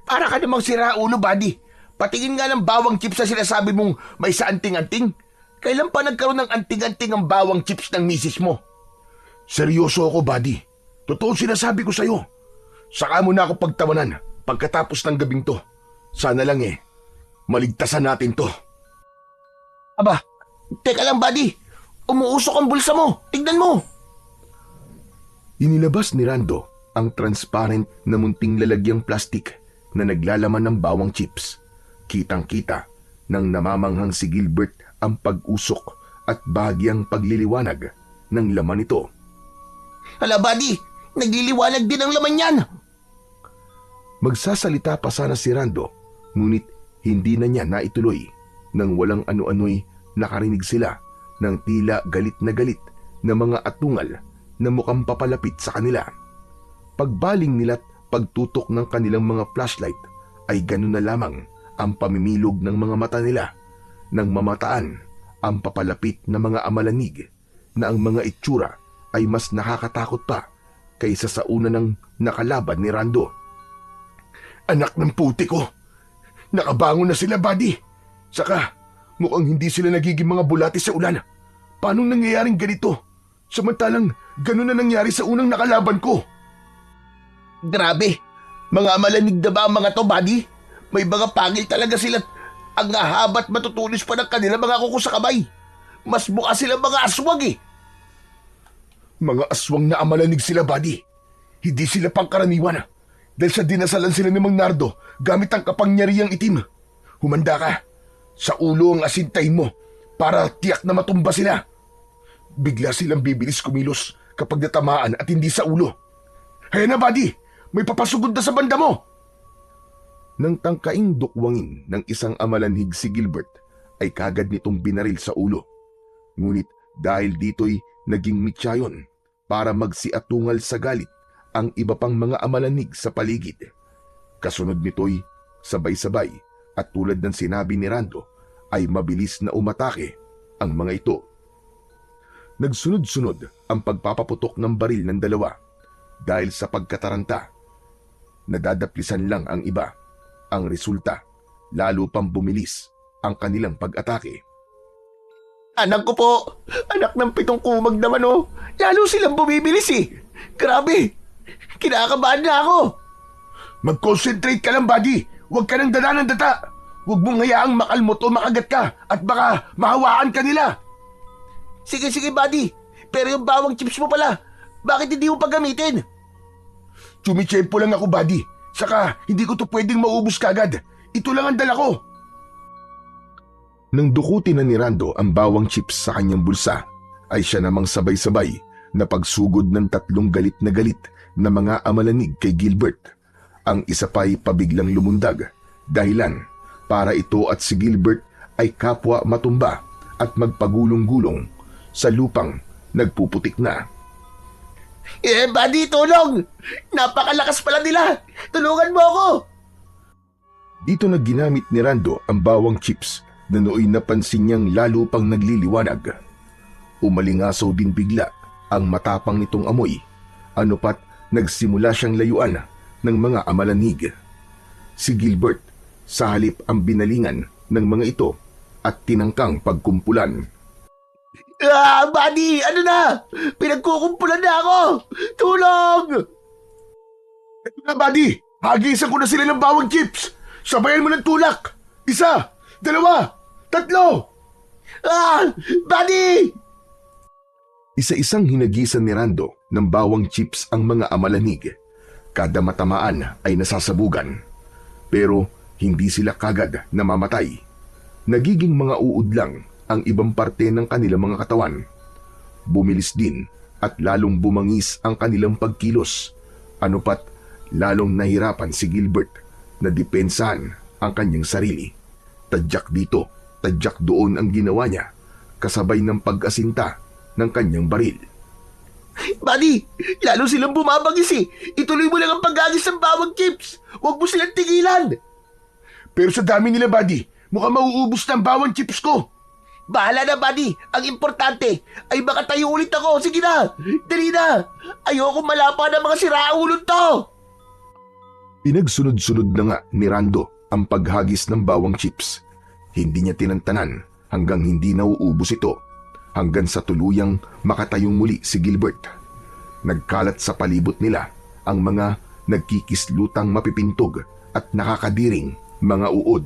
[SPEAKER 2] Para ka namang siraulo, buddy. Patingin nga ng bawang chips na sinasabi mong may sa anting-anting. Kailan pa nagkaroon ng anting-anting ang bawang chips ng misis mo?
[SPEAKER 1] Seryoso ako, buddy. Totoo sinasabi ko sa'yo. Saka mo na ako pagtawanan pagkatapos ng gabing to. Sana lang maligtasan natin to.
[SPEAKER 4] Aba, teka lang buddy. Umuusok ang bulsa mo. Tignan mo.
[SPEAKER 1] Inilabas ni Rando ang transparent na munting lalagyang plastik na naglalaman ng bawang chips. Kitang-kita nang namamanghang si Gilbert ang pag-usok at bahagyang pagliliwanag ng laman nito.
[SPEAKER 4] Hala buddy, nagliliwanag din ang laman yan.
[SPEAKER 1] Magsasalita pa sana si Rando, ngunit hindi na niya naituloy nang walang ano-ano'y nakarinig sila ng tila galit na mga atungal na mukhang papalapit sa kanila. Pagbaling nila't pagtutok ng kanilang mga flashlight ay ganun na lamang ang pamimilog ng mga mata nila nang mamataan ang papalapit na mga amalanig na ang mga itsura ay mas nakakatakot pa kaysa sa una ng nakalaban ni Rando. Anak ng puti ko! Nakabangon na sila, buddy! Saka, mukhang hindi sila nagiging mga bulati sa ulan. Paano nangyayaring ganito? Samantalang, ganun na nangyari sa unang nakalaban ko.
[SPEAKER 4] Grabe, mga malanig na ba ang mga to, buddy? May mga pangil talaga sila. Ang hahaba't matutulis pa ng kanila mga kuko sa kamay. Mas buka sila mga aswang
[SPEAKER 1] Mga aswang na amalanig sila, buddy. Hindi sila pangkaraniwan. Dahil sa dinasalan sila ni Mang Nardo gamit ang kapangyarihang itim. Humanda ka. Sa ulo ang asintahin mo para tiyak na matumba sila. Bigla silang bibilis kumilos kapag natamaan at hindi sa ulo. Haya na, buddy! May papasugod na sa banda mo! Nang tangkaing dukwangin ng isang amalanhig si Gilbert, ay kagad nitong binaril sa ulo. Ngunit dahil dito'y naging mityayon para magsiatungal sa galit ang iba pang mga amalanig sa paligid. Kasunod nito'y sabay-sabay at tulad ng sinabi ni Rando ay mabilis na umatake ang mga ito. Nagsunod-sunod ang pagpapaputok ng baril ng dalawa dahil sa pagkataranta. Nadadaplisan lang ang iba. Ang resulta, lalo pang bumilis ang kanilang pag-atake.
[SPEAKER 4] Anak ko po, anak ng 7 kumag naman Lalo silang bumibilis Grabe, kinakabahan na ako.
[SPEAKER 1] Mag-concentrate ka lang, buddy. Huwag ka nang dala ng data. Huwag mong hayaang makalmot o makagat ka at baka mahawaan ka nila.
[SPEAKER 4] Sige, buddy. Pero yung bawang chips mo pala, bakit hindi mo pa gamitin?
[SPEAKER 1] Tsumicempo lang ako, buddy. Saka hindi ko to pwedeng maubos kagad. Ito lang ang dala ko. Nang dukutin na ni Rando ang bawang chips sa kanyang bulsa, ay siya namang sabay-sabay na pagsugod ng 3 galit na mga amalanig kay Gilbert. Ang isa pa'y pabiglang lumundag, dahilan para ito at si Gilbert ay kapwa matumba at magpagulong-gulong sa lupang nagpuputik na.
[SPEAKER 4] Buddy, tulong! Napakalakas pala nila! Tulungan mo ako!
[SPEAKER 1] Dito na ginamit ni Rando ang bawang chips na nooy napansin niyang lalo pang nagliliwanag. Umalingasaw din bigla ang matapang nitong amoy. Ano pat nagsimula siyang layuan ng mga amalanig. Si Gilbert, sa halip ang binalingan ng mga ito at tinangkang pagkumpulan.
[SPEAKER 4] Buddy! Ano na? Pinagkukumpulan na ako! Tulong!
[SPEAKER 1] Ito na, buddy! Hagisan ko na sila ng bawang chips! Sabayan mo ng tulak! 1, 2, 3!
[SPEAKER 4] Buddy!
[SPEAKER 1] Isa-isang hinagisan ni Rando ng bawang chips ang mga amalanig. Kada matamaan ay nasasabugan. Pero hindi sila kagad namamatay. Nagiging mga uod lang ang ibang parte ng kanilang mga katawan. Bumilis din at lalong bumangis ang kanilang pagkilos. Ano pat, lalong nahirapan si Gilbert na depensahan ang kanyang sarili. Tadyak dito, tadyak doon ang ginawa niya, kasabay ng pag-asinta ng kanyang baril.
[SPEAKER 4] Buddy, lalo silang bumabagis eh. Ituloy mo lang ang paggagis ng bawang chips. Huwag mo silang tigilan.
[SPEAKER 2] Pero sa dami nila, buddy, mukhang mauubos na ang bawang chips ko.
[SPEAKER 4] Bahala na, buddy. Ang importante ay makatayo ulit ako. Sige na, dali na. Ayoko malapa ng mga siraulod to.
[SPEAKER 1] Pinagsunod-sunod na nga ni Rando ang paghagis ng bawang chips. Hindi niya tinantanan hanggang hindi nauubos ito, hanggang sa tuluyang makatayong muli si Gilbert. Nagkalat sa palibot nila ang mga nagkikislutang mapipintog at nakakadiring mga uod.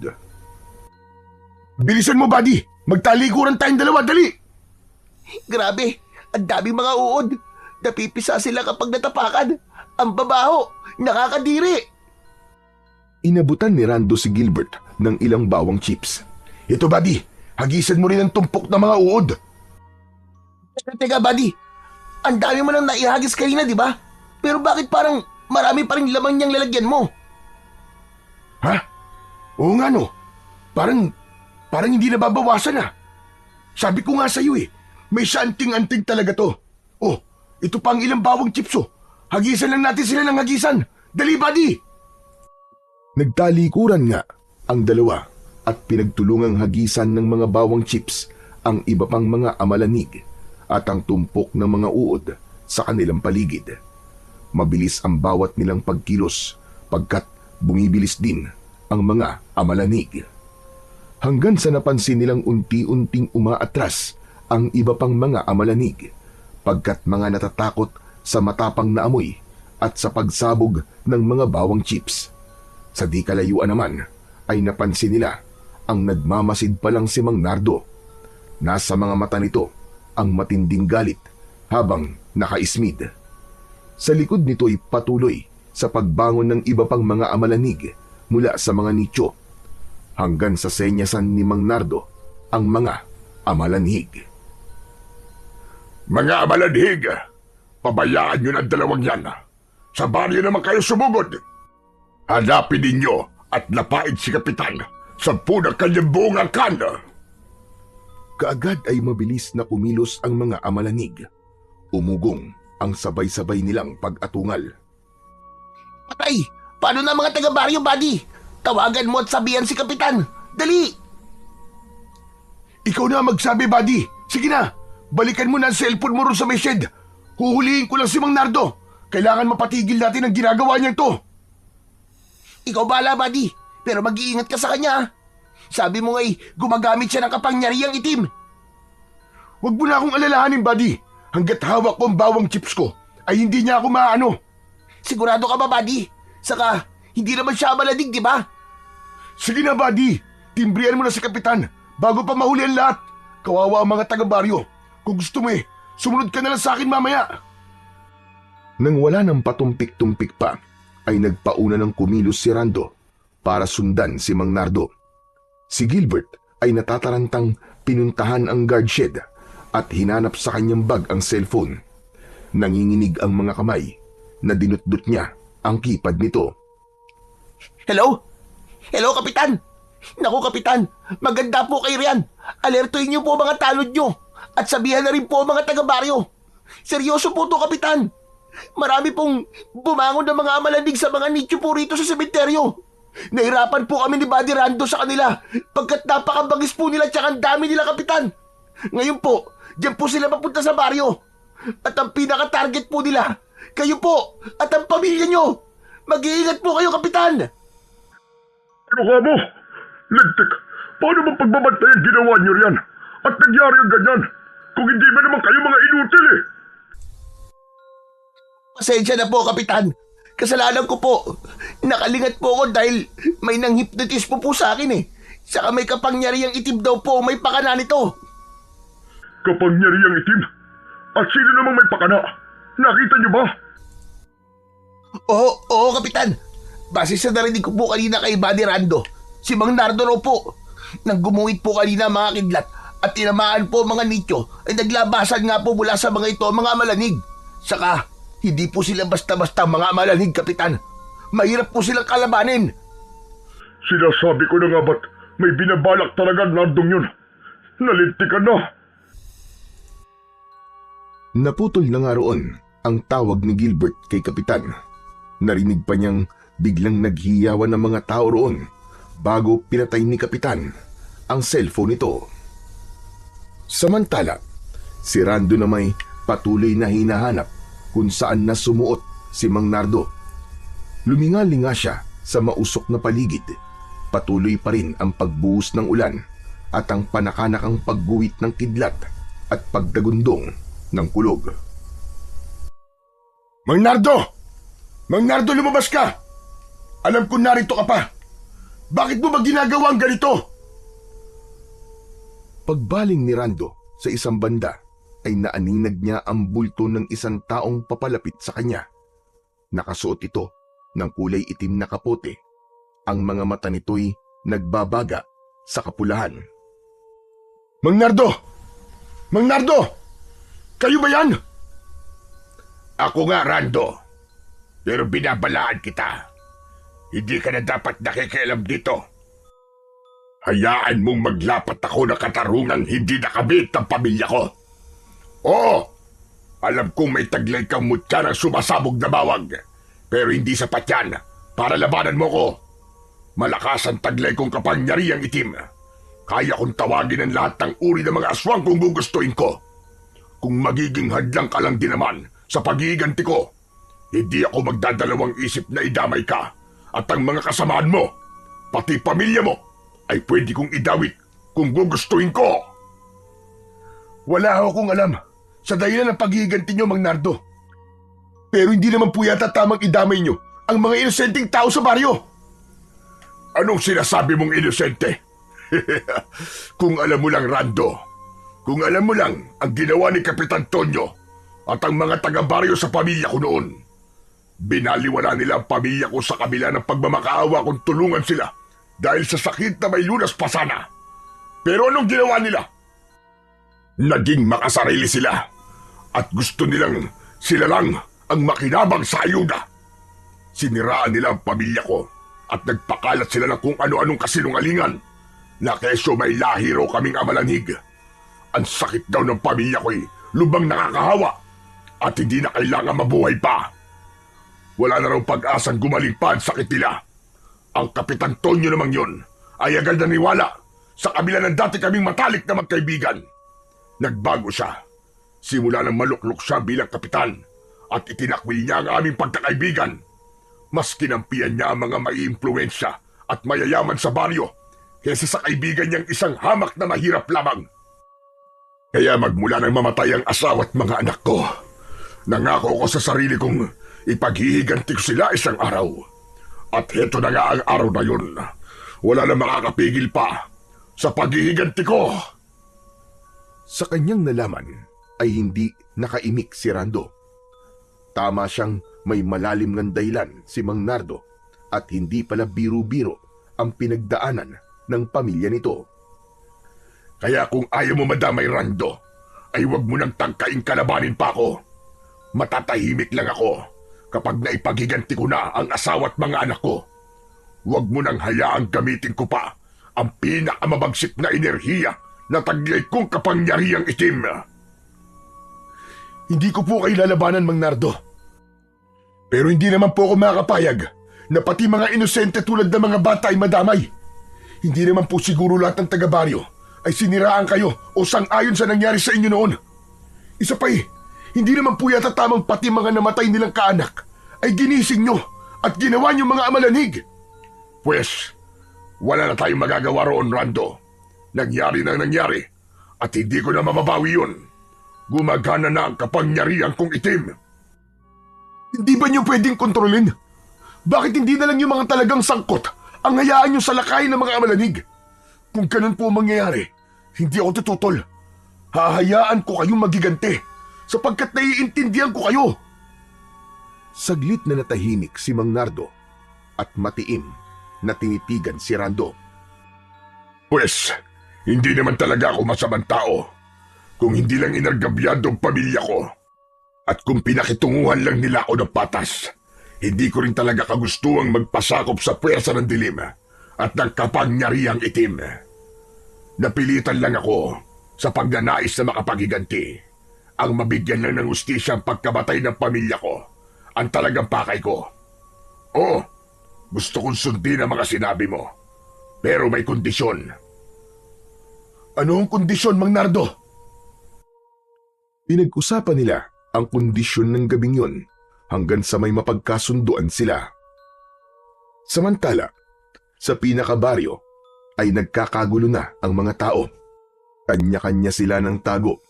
[SPEAKER 2] Bilisan mo, buddy. Magtalikuran tayong dalawa, dali.
[SPEAKER 4] Grabe, ang daming mga uod. Napipisa sila kapag natapakan. Ang babaho, nakakadiri.
[SPEAKER 1] Inabutan ni Rando si Gilbert ng ilang bawang chips.
[SPEAKER 2] Ito, buddy. Hagisan mo rin ang tumpok ng mga uod.
[SPEAKER 4] Teka, buddy. Ang dami mo nang naihagis kanina, di ba? Pero bakit parang marami pa rin laman niyang lalagyan mo?
[SPEAKER 2] Ha? Oo nga, no. Parang hindi nababawasan ah. Sabi ko nga sa'yo eh, may santing-anting talaga to. Oh, ito pa ang ilang bawang chips oh. Hagisan lang natin sila ng hagisan. Dali, buddy!
[SPEAKER 1] Nagtalikuran nga ang dalawa at pinagtulungang hagisan ng mga bawang chips ang iba pang mga amalanig at ang tumpok ng mga uod sa kanilang paligid. Mabilis ang bawat nilang pagkilos pagkat bumibilis din ang mga amalanig. Hanggang sa napansin nilang unti-unting umaatras ang iba pang mga amalanig pagkat mga natatakot sa matapang na amoy at sa pagsabog ng mga bawang chips. Sa di kalayuan naman ay napansin nila ang nagmamasid pa lang si Mang Nardo. Nasa mga mata nito ang matinding galit habang nakaismid. Sa likod nito ay patuloy sa pagbangon ng iba pang mga amalanig mula sa mga nicho hanggang sa senyasan ni Mang Nardo ang mga amalanhig.
[SPEAKER 3] Mga amalanhig, pabayaan nyo na ang dalawang yan. Sa baryo naman kayo sumugod. Hanapin ninyo at lapain si Kapitan sa punang kanyang buong angkan.
[SPEAKER 1] Kaagad ay mabilis na kumilos ang mga amalanig. Umugong ang sabay-sabay nilang pag-atungal.
[SPEAKER 4] Patay! Paano na mga taga-baryo, buddy? Tawagan mo at sabihan si Kapitan. Dali!
[SPEAKER 2] Ikaw na magsabi, buddy. Sige na, balikan mo na ang cellphone mo ron sa may shed. Huhulihin ko lang si Mang Nardo. Kailangan mapatigil natin ang ginagawa niyang to.
[SPEAKER 4] Ikaw bala, buddy. Pero mag-iingat ka sa kanya. Sabi mo nga'y gumagamit siya ng kapangyarihang itim.
[SPEAKER 2] Huwag mo na akong alalahanin, buddy. Hanggat hawak ko ang bawang chips ko, ay hindi niya ako maano.
[SPEAKER 4] Sigurado ka ba, buddy? Saka, hindi naman siya maladig, di ba?
[SPEAKER 2] Sige na, buddy. Timbrihan mo na si Kapitan bago pa mahuli ang lahat. Kawawa ang mga taga-baryo. Kung gusto mo sumunod ka na lang sa akin mamaya.
[SPEAKER 1] Nang wala ng patumpik-tumpik pa, ay nagpauna ng kumilos si Rando para sundan si Mang Nardo. Si Gilbert ay natatarantang pinuntahan ang guard shed at hinanap sa kanyang bag ang cellphone. Nanginginig ang mga kamay na dinutdut niya ang keypad nito.
[SPEAKER 4] Hello? Hello, Kapitan? Naku, Kapitan, maganda po kayo riyan. Alertuin niyo po mga tanod niyo at sabihan na rin po mga taga-baryo. Seryoso po to, Kapitan. Marami pong bumangon ng mga amalanig sa mga nicho po rito sa sementeryo. Nahirapan po kami ni Buddy Rando sa kanila pagkat napakabagis po nila tsaka ang dami nila, Kapitan. Ngayon po, diyan po sila papunta sa baryo. At ang pinaka-target po nila, kayo po at ang pamilya nyo. Mag-iingat po kayo, Kapitan.
[SPEAKER 3] Ano ka mo? Legtik, paano bang pagbabantayan ginawa niyo riyan? At nangyari ang ganyan? Kung hindi ba naman kayo mga inutil eh?
[SPEAKER 4] Pasensya na po, Kapitan. Kasalanan ko po. Nakalingat po ako dahil may nang-hypnotismo po sa akin eh. Saka may kapangyarihang itim daw po may pakana nito.
[SPEAKER 3] Kapangyarihang itim? At sino namang may pakana? Nakita niyo ba?
[SPEAKER 4] Oo, Kapitan. Base sa narinig ko po kanina kay Buddy Rando, si Mang Nardo raw po. Nang gumuhit po kanina mga kidlat at tinamaan po mga nicho ay naglabasan nga po mula sa mga ito mga malanig. Saka, hindi po sila basta-basta mga malanig, Kapitan. Mahirap po silang kalabanin.
[SPEAKER 3] Sinasabi ko na nga ba't may binabalak talaga Nardong yun. Nalintikan na.
[SPEAKER 1] Naputol na nga roon ang tawag ni Gilbert kay Kapitan. Narinig pa niyang biglang naghiyawan ng mga tao roon bago pinatay ni Kapitan ang cellphone nito. Samantala, si Rando na may patuloy na hinahanap kung saan na sumuot si Mang Nardo. Lumingalinga siya sa mausok na paligid. Patuloy pa rin ang pagbuhos ng ulan at ang panakanakang pagguhit ng kidlat at pagdagundong ng kulog.
[SPEAKER 3] Mang Nardo! Mang Nardo, lumabas ka! Alam ko narito ka pa. Bakit mo ba ginagawa ang ganito?
[SPEAKER 1] Pagbaling ni Rando sa isang banda ay naaninag niya ang bulto ng isang taong papalapit sa kanya. Nakasuot ito ng kulay itim na kapote. Ang mga mata nito'y nagbabaga sa kapulahan.
[SPEAKER 3] Mang Nardo! Mang Nardo! Kayo ba yan?
[SPEAKER 2] Ako nga, Rando. Pero binabalaan kita. Hindi ka na dapat nakikialam dito. Hayaan mong maglapat ako ng katarungang hindi nakabit ng pamilya ko. Oo, alam kong may taglay kang mutya ng sumasabog na bawag. Pero hindi sapat yan para labanan mo ko. Malakas ang taglay kong kapangyarihang itim. Kaya kong tawagin ang lahat ng uri ng mga aswang kung gugustuhin ko. Kung magiging hadlang ka lang din naman sa pag-iiganti ko, hindi ako magdadalawang isip na idamay ka at ang mga kasamahan mo, pati pamilya mo, ay pwede kong idawit kung gugustuhin ko.
[SPEAKER 3] Wala akong alam sa dahilan ng pag-iiganti nyo, Mang Nardo. Pero hindi naman po yata tamang idamay nyo ang mga inosenteng tao sa baryo.
[SPEAKER 2] Anong sinasabi mong inosente? Kung alam mo lang, Rando, kung alam mo lang ang ginawa ni Kapitan Tonyo at ang mga taga-baryo sa pamilya ko noon, binaliwala nila ang pamilya ko sa kabila ng pagmamakaawa kung tulungan sila dahil sa sakit na may lunas pa sana. Pero anong ginawa nila? Naging makasarili sila at gusto nilang sila lang ang makinabang sa ayuda. Siniraan nila ang pamilya ko at nagpakalat sila ng kung ano-anong kasinungalingan na keso may lahi raw kaming amalanig. Ang sakit daw ng pamilya ko'y lubang nakakahawa at hindi na kailangan mabuhay pa. Wala na raw pag-asang gumaling pa ang sakit nila. Ang Kapitan Tonyo namang yun ay agad naniwala sa kabila ng dati kaming matalik na magkaibigan. Nagbago siya. Simula nang maluklok siya bilang kapitan at itinakwil niya ang aming pagkakaibigan. Mas kinampihan niya ang mga maiimpluwensya at mayayaman sa baryo kaysa sa kaibigan niyang isang hamak na mahirap lamang. Kaya magmula nang mamatay ang asawa at mga anak ko, nangako ko sa sarili kong ipaghihiganti ko sila isang araw. At heto na nga ang araw na yun. Wala na makakapigil pa sa paghihiganti ko.
[SPEAKER 1] Sa kanyang nalaman ay hindi nakaimik si Rando. Tama siyang may malalim ng dahilan si Mang Nardo at hindi pala biro-biro ang pinagdaanan ng pamilya nito.
[SPEAKER 2] Kaya kung ayaw mo madamay, Rando, ay huwag mo nang tangkaing kalabanin pa ako. Matatahimik lang ako kapag naipaghiganti ko na ang asawa at mga anak ko. Huwag mo nang hayaang gamitin ko pa ang pinakamabagsik na enerhiya na taglay kong kapangyarihang itim.
[SPEAKER 3] Hindi ko po kayo lalabanan, Mang Nardo. Pero hindi naman po ako makakapayag na pati mga inosente tulad ng mga bata ay madamay. Hindi naman po siguro lahat ng taga-baryo ay siniraan kayo o sang-ayon sa nangyari sa inyo noon. Isa pa hindi naman po yata tamang pati mga namatay nilang kaanak ay ginising nyo at ginawa nyo mga amalanig.
[SPEAKER 2] Pwes, wala na tayong magagawa roon, Rando. Nangyari na nangyari at hindi ko na mababawi yun. Gumagana na ang kapangyarihan kong itim.
[SPEAKER 3] Hindi ba nyo pwedeng kontrolin? Bakit hindi na lang yung mga talagang sangkot ang hayaan nyo sa lakayin ng mga amalanig? Kung ganun po mangyayari, hindi ako tututol. Hahayaan ko kayong magigante sapagkat naiintindihan ko kayo.
[SPEAKER 1] Saglit na natahimik si Mang Nardo at matiim na tinitigan si Rando.
[SPEAKER 2] Pwes,
[SPEAKER 3] Hindi naman talaga ako masamang tao. Kung hindi lang inargabyado ang pamilya ko. At kung pinakitunguhan lang nila ako ng patas, hindi ko rin talaga kagustuhang magpasakop sa puwersa ng dilim at ng kapangyarihang itim. Napilitan lang ako sa pagnanais na makapaghiganti. Ang mabigyan lang ng hustisya ang pagkamatay ng pamilya ko ang talagang pakay ko. Oo, gusto kong sundin ang mga sinabi mo. Pero may kondisyon. Ano ang kondisyon, Mang Nardo?
[SPEAKER 1] Pinag-usapan nila ang kondisyon ng gabing yun hanggang sa may mapagkasunduan sila. Samantala, sa pinakabaryo ay nagkakagulo na ang mga tao. Kanya-kanya sila ng tago.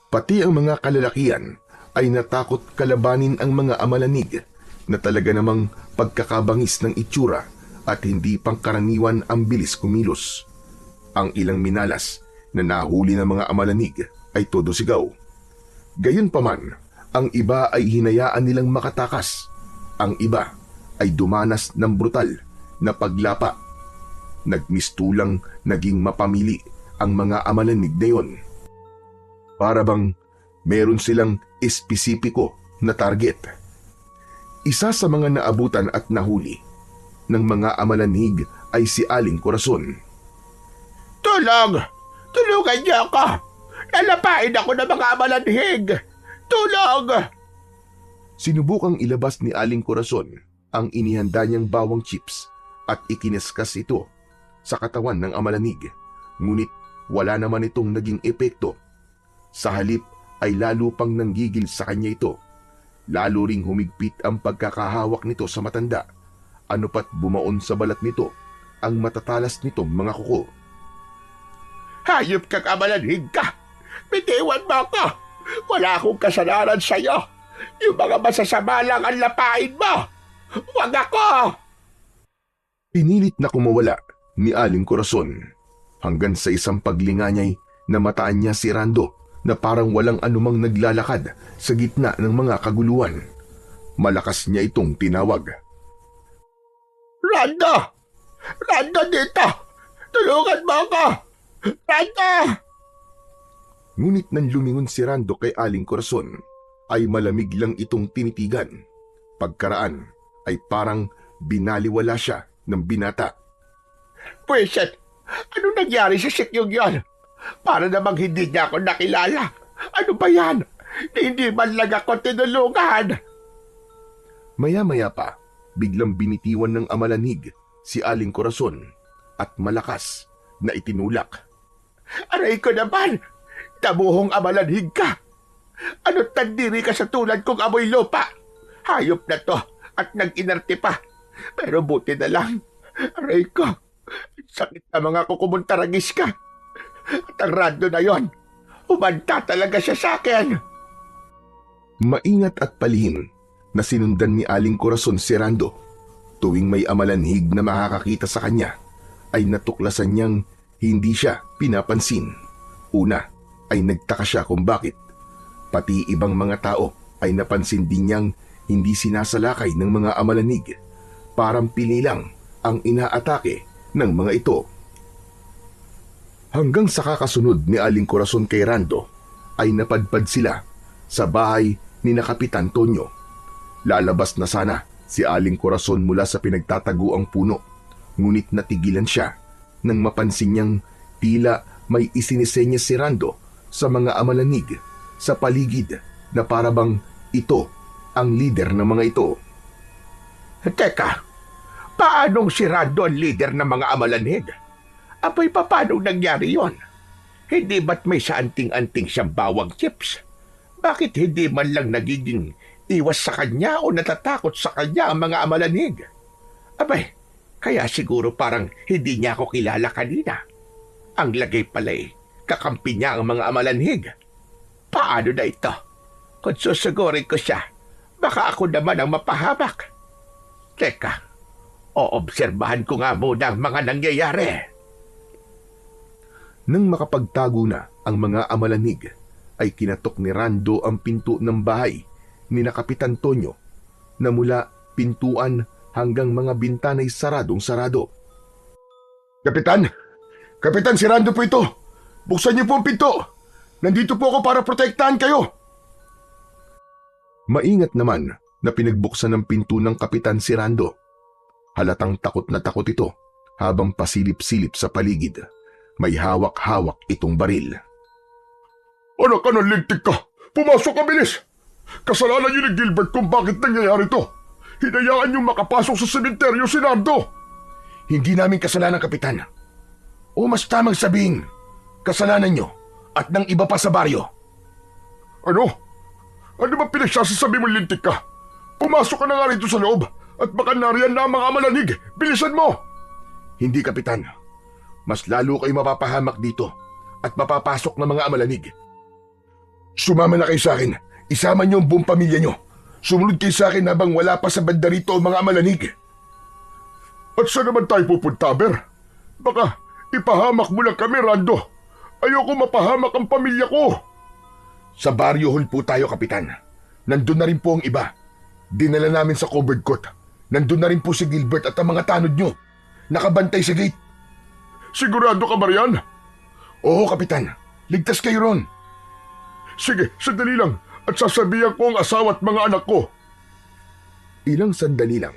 [SPEAKER 1] Pati ang mga kalalakihan ay natakot kalabanin ang mga amalanig na talaga namang pagkakabangis ng itsura at hindi pangkaraniwan ang bilis kumilos. Ang ilang minalas na nahuli ng mga amalanig ay todo sigaw. Gayunpaman, ang iba ay hinayaan nilang makatakas. Ang iba ay dumanas ng brutal na paglapa. Nagmistulang naging mapamili ang mga amalanig na yun. Para bang meron silang espesipiko na target. Isa sa mga naabutan at nahuli ng mga amalanig ay si Aling Corazon.
[SPEAKER 2] Tulong! Tulungan niyo ako! Lalapain ako ng mga amalanhig! Tulong!
[SPEAKER 1] Sinubukang ilabas ni Aling Corazon ang inihanda niyang bawang chips at ikiniskas ito sa katawan ng amalanig. Ngunit wala naman itong naging epekto. Sa halip ay lalo pang nanggigil sa kanya ito. Lalo ring humigpit ang pagkakahawak nito sa matanda. Ano pat bumaon sa balat nito ang matatalas nitong mga kuko.
[SPEAKER 2] Hayop kang amalanhig ka! Bitiwan mo ako! Wala akong kasalanan sa'yo! Yung mga masasama lang ang lapain mo! Huwag ako!
[SPEAKER 1] Pinilit na kumawala ni Aling Corazon hanggang sa isang paglinganyay na mataan niya si Rando na parang walang anumang naglalakad sa gitna ng mga kaguluhan. Malakas niya itong tinawag.
[SPEAKER 2] Rando! Rando dito! Tulungan mo ako! Rando!
[SPEAKER 1] Ngunit nang lumingon si Rando kay Aling Corazon, ay malamig lang itong tinitigan. Pagkaraan ay parang binaliwala siya ng binata.
[SPEAKER 2] Pwisit! Anong nangyari sa sikyong yon? Para namang hindi niya ako nakilala. Ano ba yan? Hindi man lang ako tinulungan.
[SPEAKER 1] Maya-maya pa, biglang binitiwan ng amalanig si Aling Corazon at malakas na itinulak.
[SPEAKER 2] Aray ko naman! Damuhong amalanhig ka! Ano't tandiri ka sa tulad kong amoy lupa? Hayop na to at nag-inarte pa. Pero buti na lang. Aray ko! Sakit na mga kukumuntaragis ka. At ang Rando na yon, umanta talaga siya sa akin.
[SPEAKER 1] Maingat at palihim na sinundan ni Aling Corazon si Rando. Tuwing may amalanhig na makakakita sa kanya, ay natuklasan niyang hindi siya pinapansin. Una ay nagtaka siya kung bakit. Pati ibang mga tao ay napansin din niyang hindi sinasalakay ng mga amalanig. Parang pili lang ang inaatake ng mga ito. Hanggang sa kakasunod ni Aling Corazon kay Rando, ay napadpad sila sa bahay ni na Kapitan Tonyo. Lalabas na sana si Aling Corazon mula sa pinagtataguang puno, ngunit natigilan siya nang mapansin niyang tila may isinisenyas si Rando sa mga amalanig sa paligid na parabang ito ang lider ng mga ito.
[SPEAKER 2] Teka, paanong si Rando ang lider ng mga amalanhig? Apay paano nangyari yon? Hindi ba't may saanting-anting siyang bawang chips? Bakit hindi man lang nagiging iwas sa kanya o natatakot sa kanya ang mga amalanhig? Abay, kaya siguro parang hindi niya ako kilala kanina. Ang lagay pala'y kakampi niya ang mga amalanhig. Paano na ito? Kung susugurin ko siya, baka ako naman ang mapahamak. Teka, oobserbahan ko nga muna ang mga nangyayari.
[SPEAKER 1] Nang makapagtago na ang mga amalanig, ay kinatok ni Rando ang pinto ng bahay ni na Kapitan Tonyo na mula pintuan hanggang mga bintana'y saradong-sarado.
[SPEAKER 3] Kapitan! Kapitan, si Rando po ito! Buksan niyo po ang pinto! Nandito po ako para protektahan kayo!
[SPEAKER 1] Maingat naman na pinagbuksan ng pinto ng kapitan si Rando. Halatang takot na takot ito habang pasilip-silip sa paligid. May hawak-hawak itong baril.
[SPEAKER 3] Anak ka ng lintik ka! Pumasok ka, bilis! Kasalanan niyo ni Gilbert kung bakit nangyayari to. Hinayaan niyong makapasok sa sementeryo si Nando.
[SPEAKER 2] Hindi namin kasalanan, Kapitan. O mas tamang sabihin, kasalanan niyo at ng iba pa sa baryo.
[SPEAKER 3] Ano? Ano ba pinagsasasabi mo, lintik ka? Pumasok ka na nga rito sa loob at baka nariyan na ang mga malanig. Bilisan mo!
[SPEAKER 2] Hindi, Kapitan. Mas lalo kayo mapapahamak dito at mapapasok ng mga amalanig. Sumama na kayo sa akin. Isama niyo ang buong pamilya niyo. Sumunod kayo sa akin habang wala pa sa banda rito ang mga amalanig.
[SPEAKER 3] At saan naman tayo pupunta, Ber? Baka ipahamak mo lang kami, Rando. Ayoko mapahamak ang pamilya ko.
[SPEAKER 2] Sa baryohon po tayo, Kapitan. Nandun na rin po ang iba. Dinala namin sa covered court. Nandun na rin po si Gilbert at ang mga tanod niyo. Nakabantay sa gate.
[SPEAKER 3] Sigurado ka ba riyan?
[SPEAKER 2] Oo, Kapitan. Ligtas kayo ron.
[SPEAKER 3] Sige, sandali lang at sasabihan ko ang asawa at mga anak ko.
[SPEAKER 1] Ilang sandali lang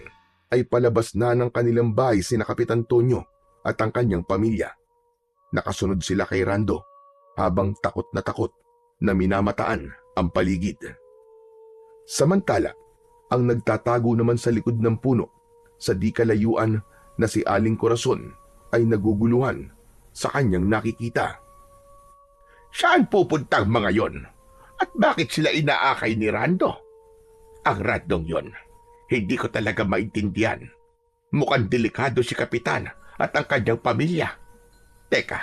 [SPEAKER 1] ay palabas na ng kanilang bahay sina Kapitan Tonyo at ang kanyang pamilya. Nakasunod sila kay Rando habang takot na minamataan ang paligid. Samantala, ang nagtatago naman sa likod ng puno sa di kalayuan na si Aling Corazon ay naguguluhan sa kanyang nakikita.
[SPEAKER 2] Saan pupunta ang mga yon? At bakit sila inaakay ni Rando? Ang Randong yon, hindi ko talaga maintindihan. Mukhang delikado si Kapitan at ang kanyang pamilya. Teka,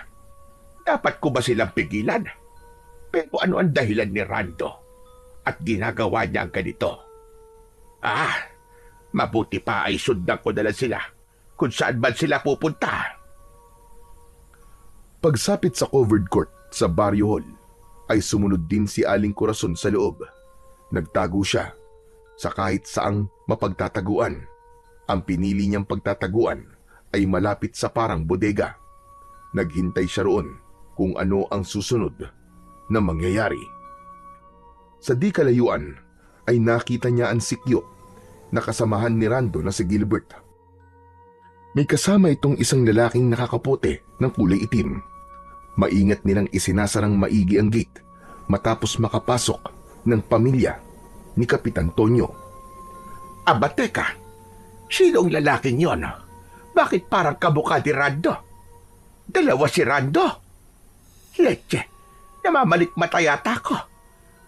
[SPEAKER 2] dapat ko ba silang pigilan? Pero ano ang dahilan ni Rando? At ginagawa niya ang ganito? Mabuti pa ay sundan ko na lang sila kung saan man sila pupunta.
[SPEAKER 1] Pagsapit sa covered court sa Barrio Hall, ay sumunod din si Aling Corazon sa loob. Nagtago siya sa kahit saang mapagtataguan. Ang pinili niyang pagtataguan ay malapit sa parang bodega. Naghintay siya roon kung ano ang susunod na mangyayari. Sa di kalayuan ay nakita niya ang sikyo na kasamahan ni Rando na si Gilbert. May kasama itong isang lalaking nakakapote ng kulay itim. Maingat nilang isinasarang maigi ang gate matapos makapasok ng pamilya ni Kapitan Tonyo.
[SPEAKER 2] Aba, teka. Sino ang lalaking yon? Bakit parang kamukha ni Rando? Dalawa si Rando? Leche, namamalikmata yata ko.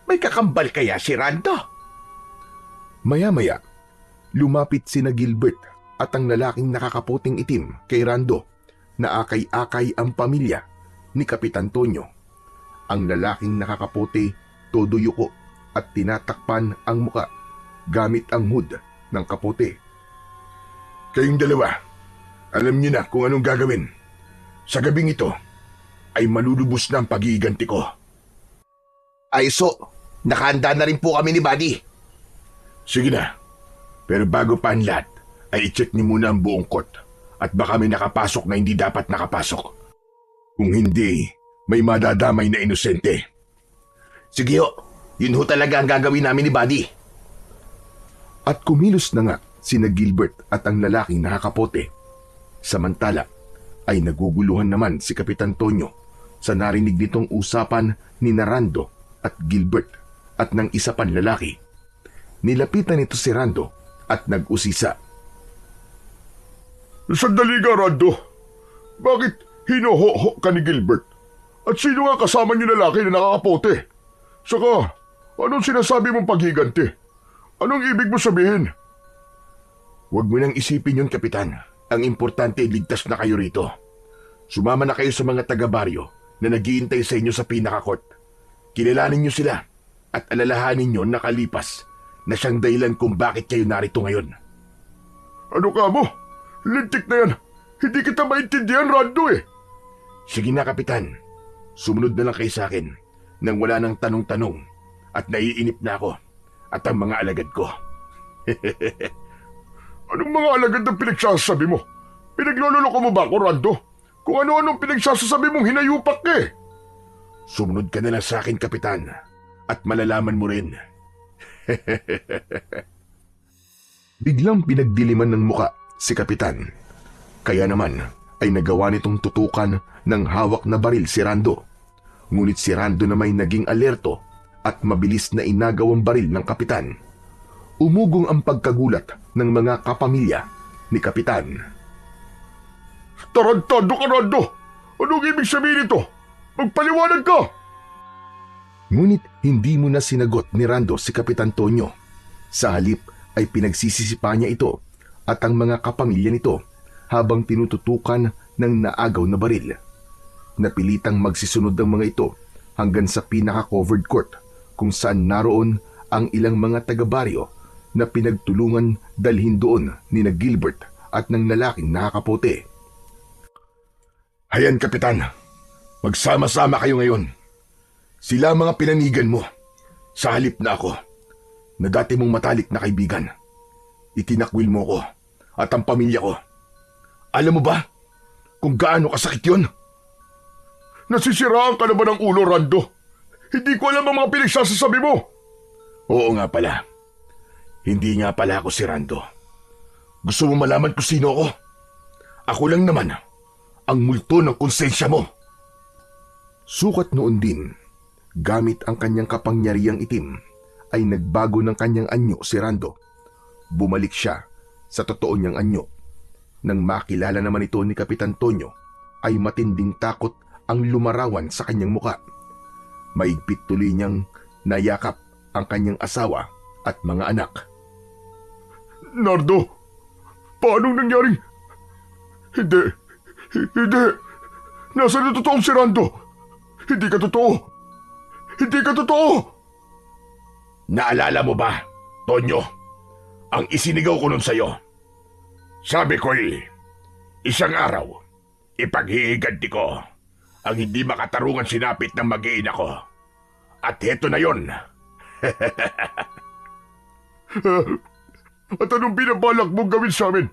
[SPEAKER 2] May kakambal kaya si Rando?
[SPEAKER 1] Maya-maya, lumapit sina Gilbert at ang lalaking nakakaputing itim kay Rando na akay-akay ang pamilya ni Kapitan Tonyo. Ang lalaking nakakaputi, todo yuko at tinatakpan ang muka gamit ang hood ng kaputi.
[SPEAKER 2] Kayong dalawa, alam niyo na kung anong gagawin. Sa gabing ito, ay malulubos na ang pag-iiganti ko. Ay nakahanda na rin po kami ni Buddy. Sige na, pero bago pa ang lahat, ay i-check niyo muna ang buong court at baka may nakapasok na hindi dapat nakapasok. Kung hindi, may madadamay na inosente. Sige ho, yun ho talaga ang gagawin namin ni Buddy.
[SPEAKER 1] At kumilos na nga sina Gilbert at ang lalaking nakakapote. Samantala ay naguguluhan naman si Kapitan Tonyo sa narinig nitong usapan ni Rando at Gilbert at ng isa pang lalaki. Nilapitan nito si Rando at nag-usisa.
[SPEAKER 3] Sandali ka, Rando. Bakit hinoho ka ni Gilbert? At sino nga kasama niyo lalaki na nakakapote? Saka, anong sinasabi mong paghiganti? Anong ibig mo sabihin?
[SPEAKER 2] Huwag mo nang isipin yun, Kapitan. Ang importante, ligtas na kayo rito. Sumama na kayo sa mga taga-baryo na naghihintay sa inyo sa pinaka-court. Kilalanin niyo sila at alalahanin niyo nakalipas na siyang dahilan kung bakit kayo narito ngayon.
[SPEAKER 3] Ano ka mo? Lintik na yan. Hindi kita maintindihan, Rando eh.
[SPEAKER 2] Sige na, Kapitan. Sumunod na lang kayo sa akin nang wala nang tanong-tanong at naiinip na ako at ang mga alagad ko.
[SPEAKER 3] Anong mga alagad ang pinagsasabi mo? Pinaglololoko mo ba ako, Rando? Kung ano-anong pinagsasasabi mong hinayupak ka eh.
[SPEAKER 2] Sumunod ka na lang sa akin, Kapitan, at malalaman mo rin.
[SPEAKER 1] Biglang pinagdiliman ng muka si Kapitan. Kaya naman ay nagawa nitong tutukan ng hawak na baril si Rando. Ngunit si Rando na may naging alerto at mabilis na inagaw ang baril ng Kapitan. Umugong ang pagkagulat ng mga kapamilya ni Kapitan.
[SPEAKER 3] Tarantado ka, Rando! Anong ibig sabihin ito? Magpaliwanag ka!
[SPEAKER 1] Ngunit hindi mo na sinagot ni Rando si Kapitan Tonyo. Sa halip ay pinagsisisipa niya ito at ang mga kapamilya nito habang tinututukan ng naagaw na baril. Napilitang magsisunod ang mga ito hanggang sa pinaka-covered court kung saan naroon ang ilang mga taga-baryo na pinagtulungan dalhin doon ni na Gilbert at ng lalaking nakakapote.
[SPEAKER 2] Hayan, Kapitan. Magsama-sama kayo ngayon. Sila mga pinanigan mo. Sa halip na ako, na dati mong matalik na kaibigan. Itinakwil mo ko at ang pamilya ko. Alam mo ba kung gaano kasakit yun?
[SPEAKER 3] Nasisiraan ka na ba ng ulo, Rando? Hindi ko alam ang mga pinagsasasabi mo.
[SPEAKER 2] Oo nga pala. Hindi nga pala ako si Rando. Gusto mo malaman kung sino ako? Ako lang naman ang multo ng konsensya mo.
[SPEAKER 1] Sukat noon din, gamit ang kanyang kapangyarihang itim, ay nagbago ng kanyang anyo si Rando. Bumalik siya sa totoo niyang anyo. Nang makilala naman ito ni Kapitan Tonyo, ay matinding takot ang lumarawan sa kanyang muka. Maigpit tuloy niyang nayakap ang kanyang asawa at mga anak.
[SPEAKER 3] Nardo, paanong nangyaring? Hindi. Nasaan na totoong si Rando? Hindi ka totoo. Hindi ka totoo.
[SPEAKER 2] Naalala mo ba, Tonyo, ang isinigaw ko nun sa'yo? Sabi ko'y, isang araw, ipaghihiganti ko ang hindi makatarungan sinapit ng mag-iina ko. At heto na yon.
[SPEAKER 3] At anong binabalak mong gawin sa amin?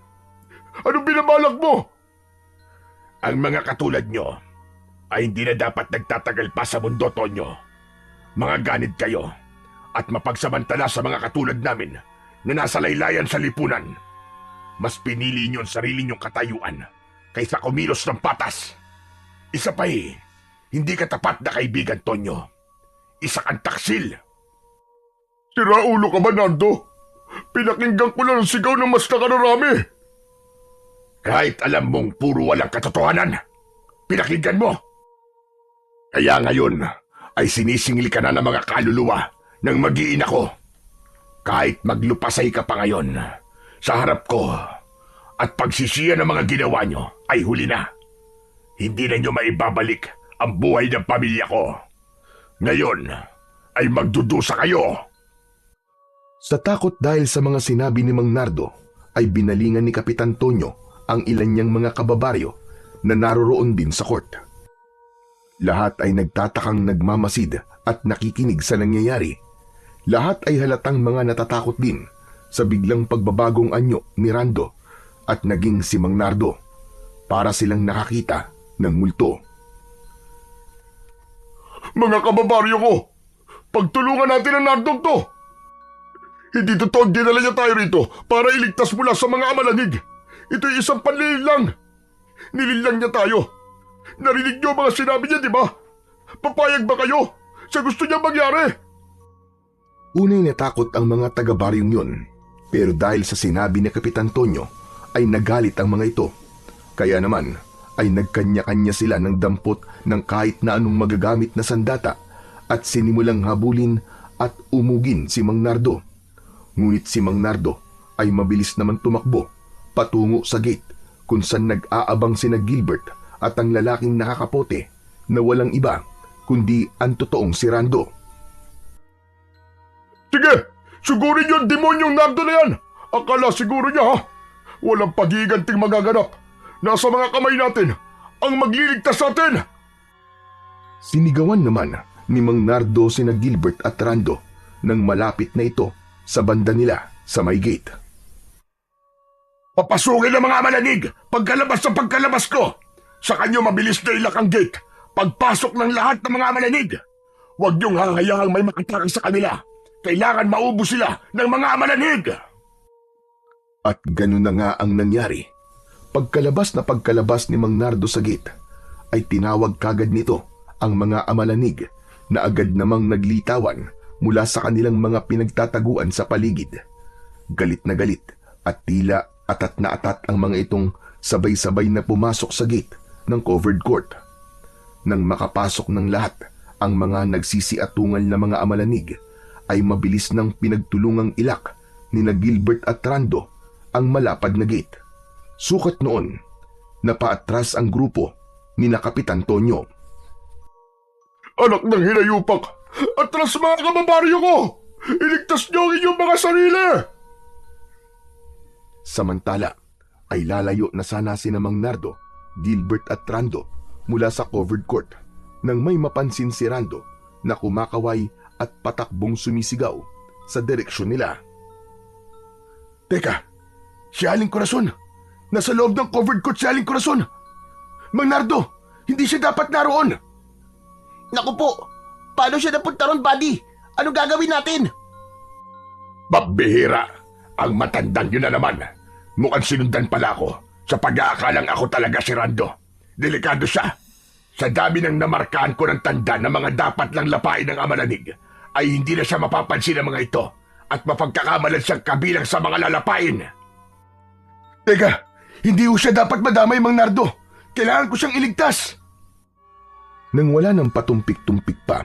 [SPEAKER 3] Anong binabalak mo?
[SPEAKER 2] Ang mga katulad nyo ay hindi na dapat nagtatagal pa sa mundo, Tonyo. Mga ganid kayo at mapagsamantala sa mga katulad namin na nasa laylayan sa lipunan. Mas pinili niyo ang sarili niyong katayuan kaysa kumilos ng patas. Isa pa hindi ka tapat na kaibigan, Tonyo. Isa kang taksil.
[SPEAKER 3] Siraulo ka ba, Nando? Pinakinggan ko lang ang sigaw ng mas nakararami.
[SPEAKER 2] Kahit alam mong puro walang katotohanan, pinakinggan mo. Kaya ngayon ay sinisingil ka na ng mga kaluluwa ng mag-iina ko. Kahit maglupasay ka pa ngayon sa harap ko at pagsisiya ng mga ginawa nyo ay huli na. Hindi na nyo maibabalik ang buhay ng pamilya ko. Ngayon ay magdudusa kayo.
[SPEAKER 1] Sa takot dahil sa mga sinabi ni Mang Nardo, ay binalingan ni Kapitan Tonyo ang ilan niyang mga kababaryo na naroroon din sa court. Lahat ay nagtatakang nagmamasid at nakikinig sa nangyayari. Lahat ay halatang mga natatakot din sa biglang pagbabagong anyo ni Rando at naging si Mang Nardo. Para silang nakakita ng multo.
[SPEAKER 3] Mga kababaryo ko, pagtulungan natin ang Nardong to. Hindi totoo dinala niya tayo rito para iligtas mula sa mga amalangig. Ito'y isang panlilin lang. Nililang niya tayo. Narinig niyo mga sinabi niya, di ba? Papayag ba kayo sa gusto niya mangyari?
[SPEAKER 1] Unay natakot ang mga taga-baryong yun, pero dahil sa sinabi ni Kapitan Tonyo ay nagalit ang mga ito. Kaya naman ay nagkanya-kanya sila ng dampot ng kahit na anong magagamit na sandata at sinimulang habulin at umugin si Mang Nardo. Ngunit si Mang Nardo ay mabilis naman tumakbo patungo sa gate kung saan nag-aabang sina Gilbert at ang lalaking nakakapote na walang iba kundi ang totoong si Rando.
[SPEAKER 3] Sige, sigurin yung demonyong Nardo na yan. Akala siguro niya, ha? Walang pag-iiganting magaganap. Nasa mga kamay natin ang magliligtas sa atin.
[SPEAKER 1] Sinigawan naman ni Mang Nardo sina Gilbert at Rando nang malapit na ito sa banda nila sa may gate.
[SPEAKER 2] Papasukin ang mga malangig pagkalabas ko. Sa kanyo mabilis na ilak ang gate
[SPEAKER 3] pagpasok ng lahat ng mga amalanig. Huwag niyong hahayahang may makatakas sa kanila. Kailangan maubos sila ng mga amalanig.
[SPEAKER 1] At ganun na nga ang nangyari. Pagkalabas ni Mang Nardo sa gate, ay tinawag kagad nito ang mga amalanig na agad namang naglitawan mula sa kanilang mga pinagtataguan sa paligid. Galit na galit at tila atat na atat ang mga itong sabay-sabay na pumasok sa gate ng covered court. Nang makapasok ng lahat, ang mga nagsisiatungal na mga amalanig ay mabilis nang pinagtulungang ilak ni na Gilbert at Rando ang malapad na gate. Sukat noon, napaatras ang grupo ni na Kapitan Tonyo.
[SPEAKER 3] Anak ng hinayupak! Atras mga kababaryo ko! Iligtas niyo ang inyong mga sarili!
[SPEAKER 1] Samantala, ay lalayo na sana si Mang Nardo, Gilbert at Rando mula sa covered court nang may mapansin si Rando na kumakaway at patakbong sumisigaw sa direksyon nila.
[SPEAKER 3] Teka, si Aling Corazon! Nasa loob ng covered court si Aling Corazon! Mang Nardo, hindi siya dapat naroon!
[SPEAKER 4] Naku po, paano siya napunta ron, buddy? Anong gagawin natin?
[SPEAKER 3] Babihira! Ang matandang yun na naman. Mukhang sinundan pala ako sa pag-aakalang ako talaga si Rando. Delikado siya. Sa dami ng namarkaan ko ng tanda na mga dapat lang lapain ng amalanig, ay hindi na siya mapapansin ng mga ito at mapagkakamalan siyang kabilang sa mga lalapain. Teka, hindi ho siya dapat madamay, Mang Nardo. Kailangan ko siyang iligtas.
[SPEAKER 1] Nang wala ng patumpik-tumpik pa,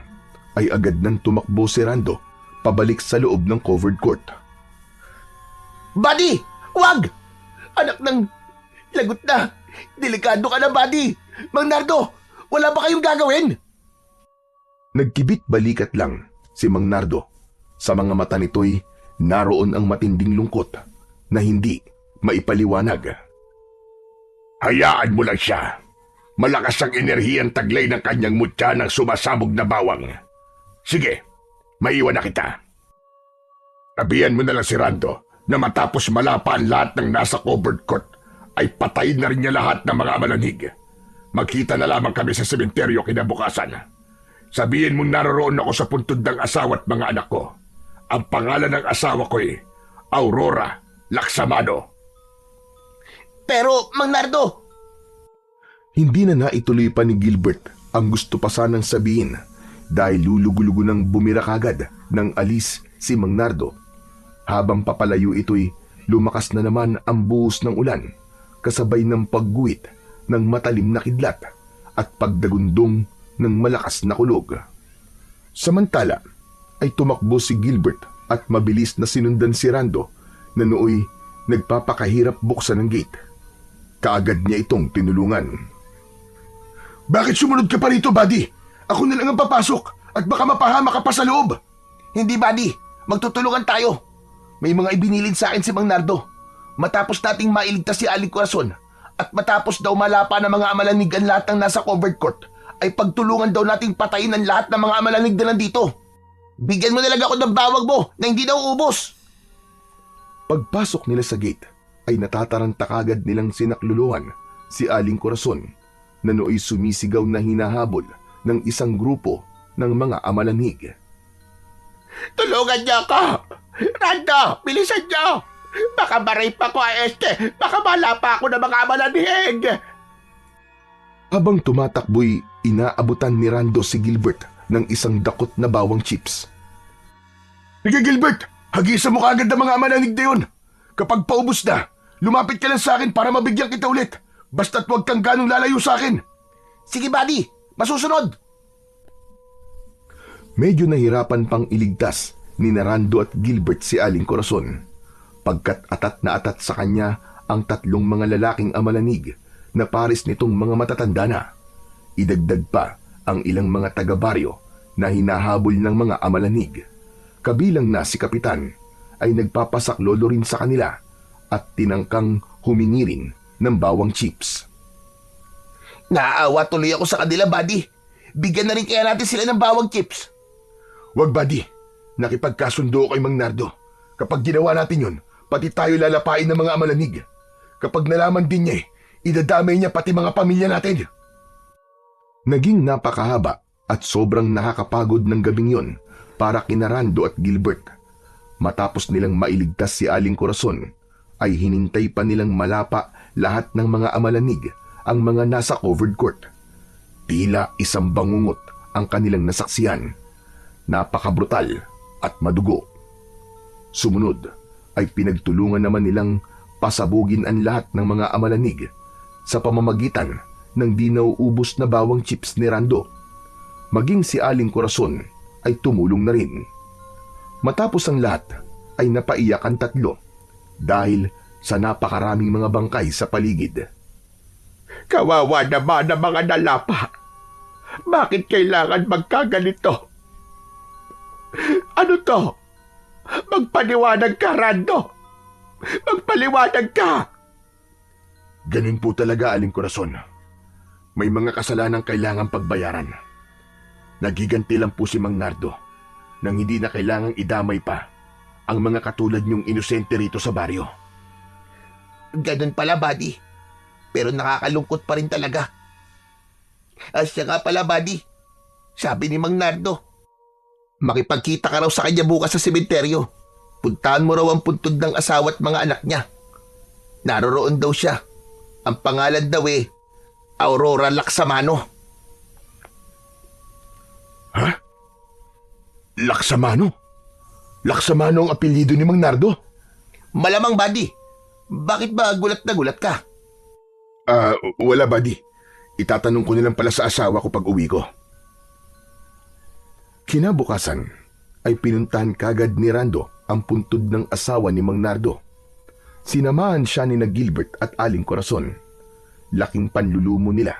[SPEAKER 1] ay agad nang tumakbo si Rando pabalik sa loob ng covered court.
[SPEAKER 4] Buddy, wag! Anak ng lagot na. Delikado ka na, buddy. Mang Nardo, wala ba kayong gagawin?
[SPEAKER 1] Nagkibit balikat lang si Mang Nardo. Sa mga mata nito'y naroon ang matinding lungkot na hindi maipaliwanag.
[SPEAKER 3] Hayaan mo lang siya. Malakas ang enerhiyang taglay ng kanyang mutya ng sumasabog na bawang. Sige, maiwan na kita. Sabihan mo na lang si Rando na matapos malapa ang lahat ng nasa covered court, ay patayin na rin niya lahat ng mga amalanig. Magkita na lamang kami sa sementeryo kinabukasan. Sabihin mong naroon ako sa puntod ng asawa at mga anak ko. Ang pangalan ng asawa ko ay Aurora Laksamano.
[SPEAKER 4] Pero, Mang Nardo,
[SPEAKER 1] Hindi na naituloy pa ni Gilbert ang gusto pa sanang sabihin dahil lulugo-lugo nang bumira kagad ng alis si Mang Nardo. Habang papalayo ito'y lumakas na naman ang buhos ng ulan kasabay ng pagguhit ng matalim na kidlat at pagdagundong ng malakas na kulog. Samantala ay tumakbo si Gilbert at mabilis na sinundan si Rando na nooy nagpapakahirap buksan ng gate. Kaagad niya itong tinulungan.
[SPEAKER 3] Bakit sumunod ka pa rito, buddy? Ako na lang ang papasok at baka mapahama ka pa sa loob.
[SPEAKER 4] hindi, buddy. Magtutulungan tayo. May mga ibinilid sa akin si Mang Nardo. Matapos nating mailigtas si Aling Corazon at matapos daw malapa ng mga amalanig ang lahat ng nasa covered court, ay pagtulungan daw nating patayin ang lahat ng mga amalanig na nandito. Bigyan mo na lang ako ng bawag mo na hindi daw ubos.
[SPEAKER 1] Pagpasok nila sa gate ay natataranta kagad nilang sinakluluhan si Aling Corazon na nooy sumisigaw na hinahabol ng isang grupo ng mga amalanig.
[SPEAKER 2] Tulungan niyo ako! Rando, bilisan niyo! Baka ma-rape ako baka malapa ako ng mga amalanig!
[SPEAKER 1] Habang tumatakbo'y inaabutan ni Rando si Gilbert ng isang dakot na bawang chips.
[SPEAKER 3] Sige, Gilbert, hagisan mo kaagad ang mga amalanig na yun. Kapag paubos na, lumapit ka lang sa akin para mabigyan kita ulit. Basta't huwag kang ganong lalayo sa akin.
[SPEAKER 4] Sige, buddy. Masusunod.
[SPEAKER 1] Medyo nahirapan pang iligtas ni Rando at Gilbert si Aling Corazon pagkat atat na atat sa kanya ang tatlong mga lalaking amalanig na pares nitong mga matatanda na. Idagdag pa ang ilang mga taga-baryo na hinahabol ng mga amalanig. Kabilang na si Kapitan ay nagpapasaklolo rin sa kanila at tinangkang humingi rin ng bawang chips.
[SPEAKER 4] Naaawa tuloy ako sa kanila, buddy. Bigyan na rin kaya natin sila ng bawang chips.
[SPEAKER 3] Wag, buddy. Nakipagkasundo kay Mang Nardo. Kapag ginawa natin yun, pati tayo lalapain ng mga amalanig. Kapag nalaman din niya idadamay niya pati mga pamilya natin.
[SPEAKER 1] Naging napakahaba at sobrang nakakapagod ng gabing yon para kina Rando at Gilbert. Matapos nilang mailigtas si Aling Corazon, ay hinintay pa nilang malapa lahat ng mga amalanig ang mga nasa covered court. Tila isang bangungot ang kanilang nasaksiyan. Napakabrutal at madugo. Sumunod ay pinagtulungan naman nilang pasabugin ang lahat ng mga amalanig sa pamamagitan ng di nauubos na bawang chips ni Rando. Maging si Aling Corazon ay tumulong na rin. Matapos ang lahat ay napaiyak ang tatlo dahil sa napakaraming mga bangkay sa paligid.
[SPEAKER 2] Kawawa naman ang mga nalapa. Bakit kailangan magkaganito? Ano to? Magpaliwanag ka, Rando. Magpaliwanag ka.
[SPEAKER 1] Ganun po talaga, Aling Corazon. May mga kasalanang kailangang pagbayaran. Nagiganti lang po si Mang Nardo nang hindi na kailangang idamay pa ang mga katulad niyong inosente rito sa baryo.
[SPEAKER 4] Ganun pala, buddy. Pero nakakalungkot pa rin talaga. Siya nga pala, buddy. Sabi ni Mang Nardo, makipagkita ka raw sa kanya bukas sa sementeryo. Puntahan mo raw ang puntod ng asawa at mga anak niya. Naroroon daw siya. Ang pangalan daw Aurora Laksamano.
[SPEAKER 1] Ha? Laksamano? Laksamano ang apelyido ni Mang Nardo?
[SPEAKER 4] Malamang, buddy. Bakit ba gulat na gulat ka?
[SPEAKER 1] Wala, buddy. Itatanong ko nilang pala sa asawa ko pag uwi ko. Kinabukasan ay pinuntahan kagad ni Rando ang puntod ng asawa ni Mang Nardo. Sinamahan siya ni Gilbert at Aling Corazon. Laking panlulumo nila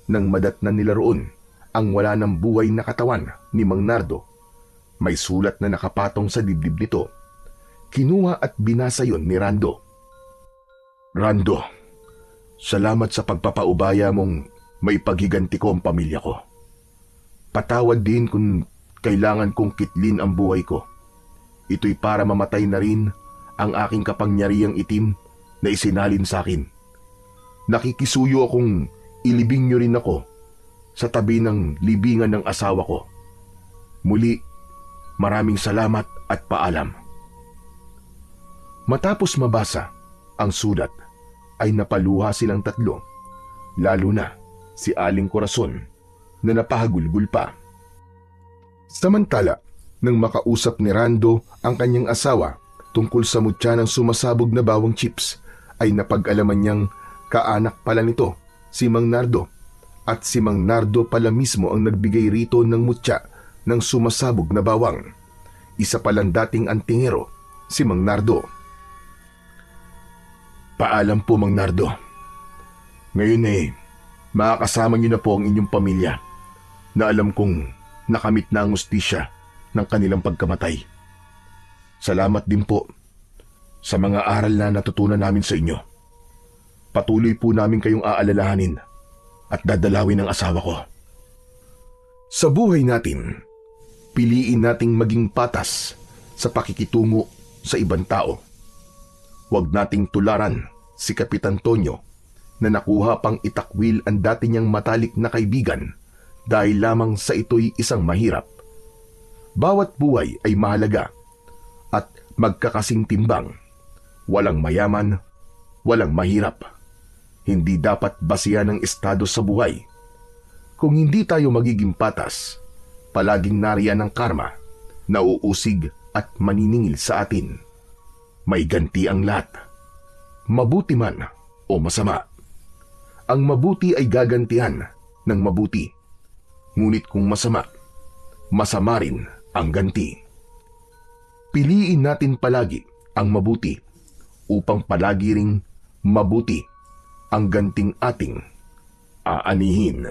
[SPEAKER 1] nang madatnan nila roon ang wala ng buhay na katawan ni Mang Nardo. May sulat na nakapatong sa dibdib nito. Kinuha at binasa yon ni Rando. Rando, salamat sa pagpapaubaya mong maipaghiganti ko ang pamilya ko. Patawad din kung kailangan kong kitlin ang buhay ko. Ito'y para mamatay na rin ang aking kapangyarihang itim na isinalin sa akin. Nakikisuyo akong ilibing niyo rin ako sa tabi ng libingan ng asawa ko. Muli, maraming salamat at paalam. Matapos mabasa ang sulat, ay napaluha silang tatlo, lalo na si Aling Corazon na napahagulgul pa. Samantala, nang makausap ni Rando ang kanyang asawa tungkol sa mutya ng sumasabog na bawang chips, ay napag-alaman niyang kaanak pala nito si Mang Nardo, at si Mang Nardo pala mismo ang nagbigay rito ng mutya ng sumasabog na bawang. Isa palang dating antingero si Mang Nardo. Paalam po, Mang Nardo. Ngayon makakasama niyo na po ang inyong pamilya na alam kong nakamit na ang hustisya ng kanilang pagkamatay. Salamat din po sa mga aral na natutunan namin sa inyo. Patuloy po namin kayong aalalahanin at dadalawin ng asawa ko. Sa buhay natin, piliin nating maging patas sa pakikitungo sa ibang tao. Huwag nating tularan si Kapitan Tonyo na nakuha pang itakwil ang dati niyang matalik na kaibigan dahil lamang sa ito'y isang mahirap. Bawat buhay ay mahalaga at magkakasing timbang. Walang mayaman, walang mahirap. Hindi dapat basihan ng estado sa buhay. Kung hindi tayo magiging patas, palaging nariyan ang karma na uusig at maniningil sa atin. May ganti ang lahat, mabuti man o masama. Ang mabuti ay gagantihan ng mabuti. Ngunit kung masama, masama rin ang ganti. Piliin natin palagi ang mabuti upang palagi ring mabuti ang ganting ating aanihin.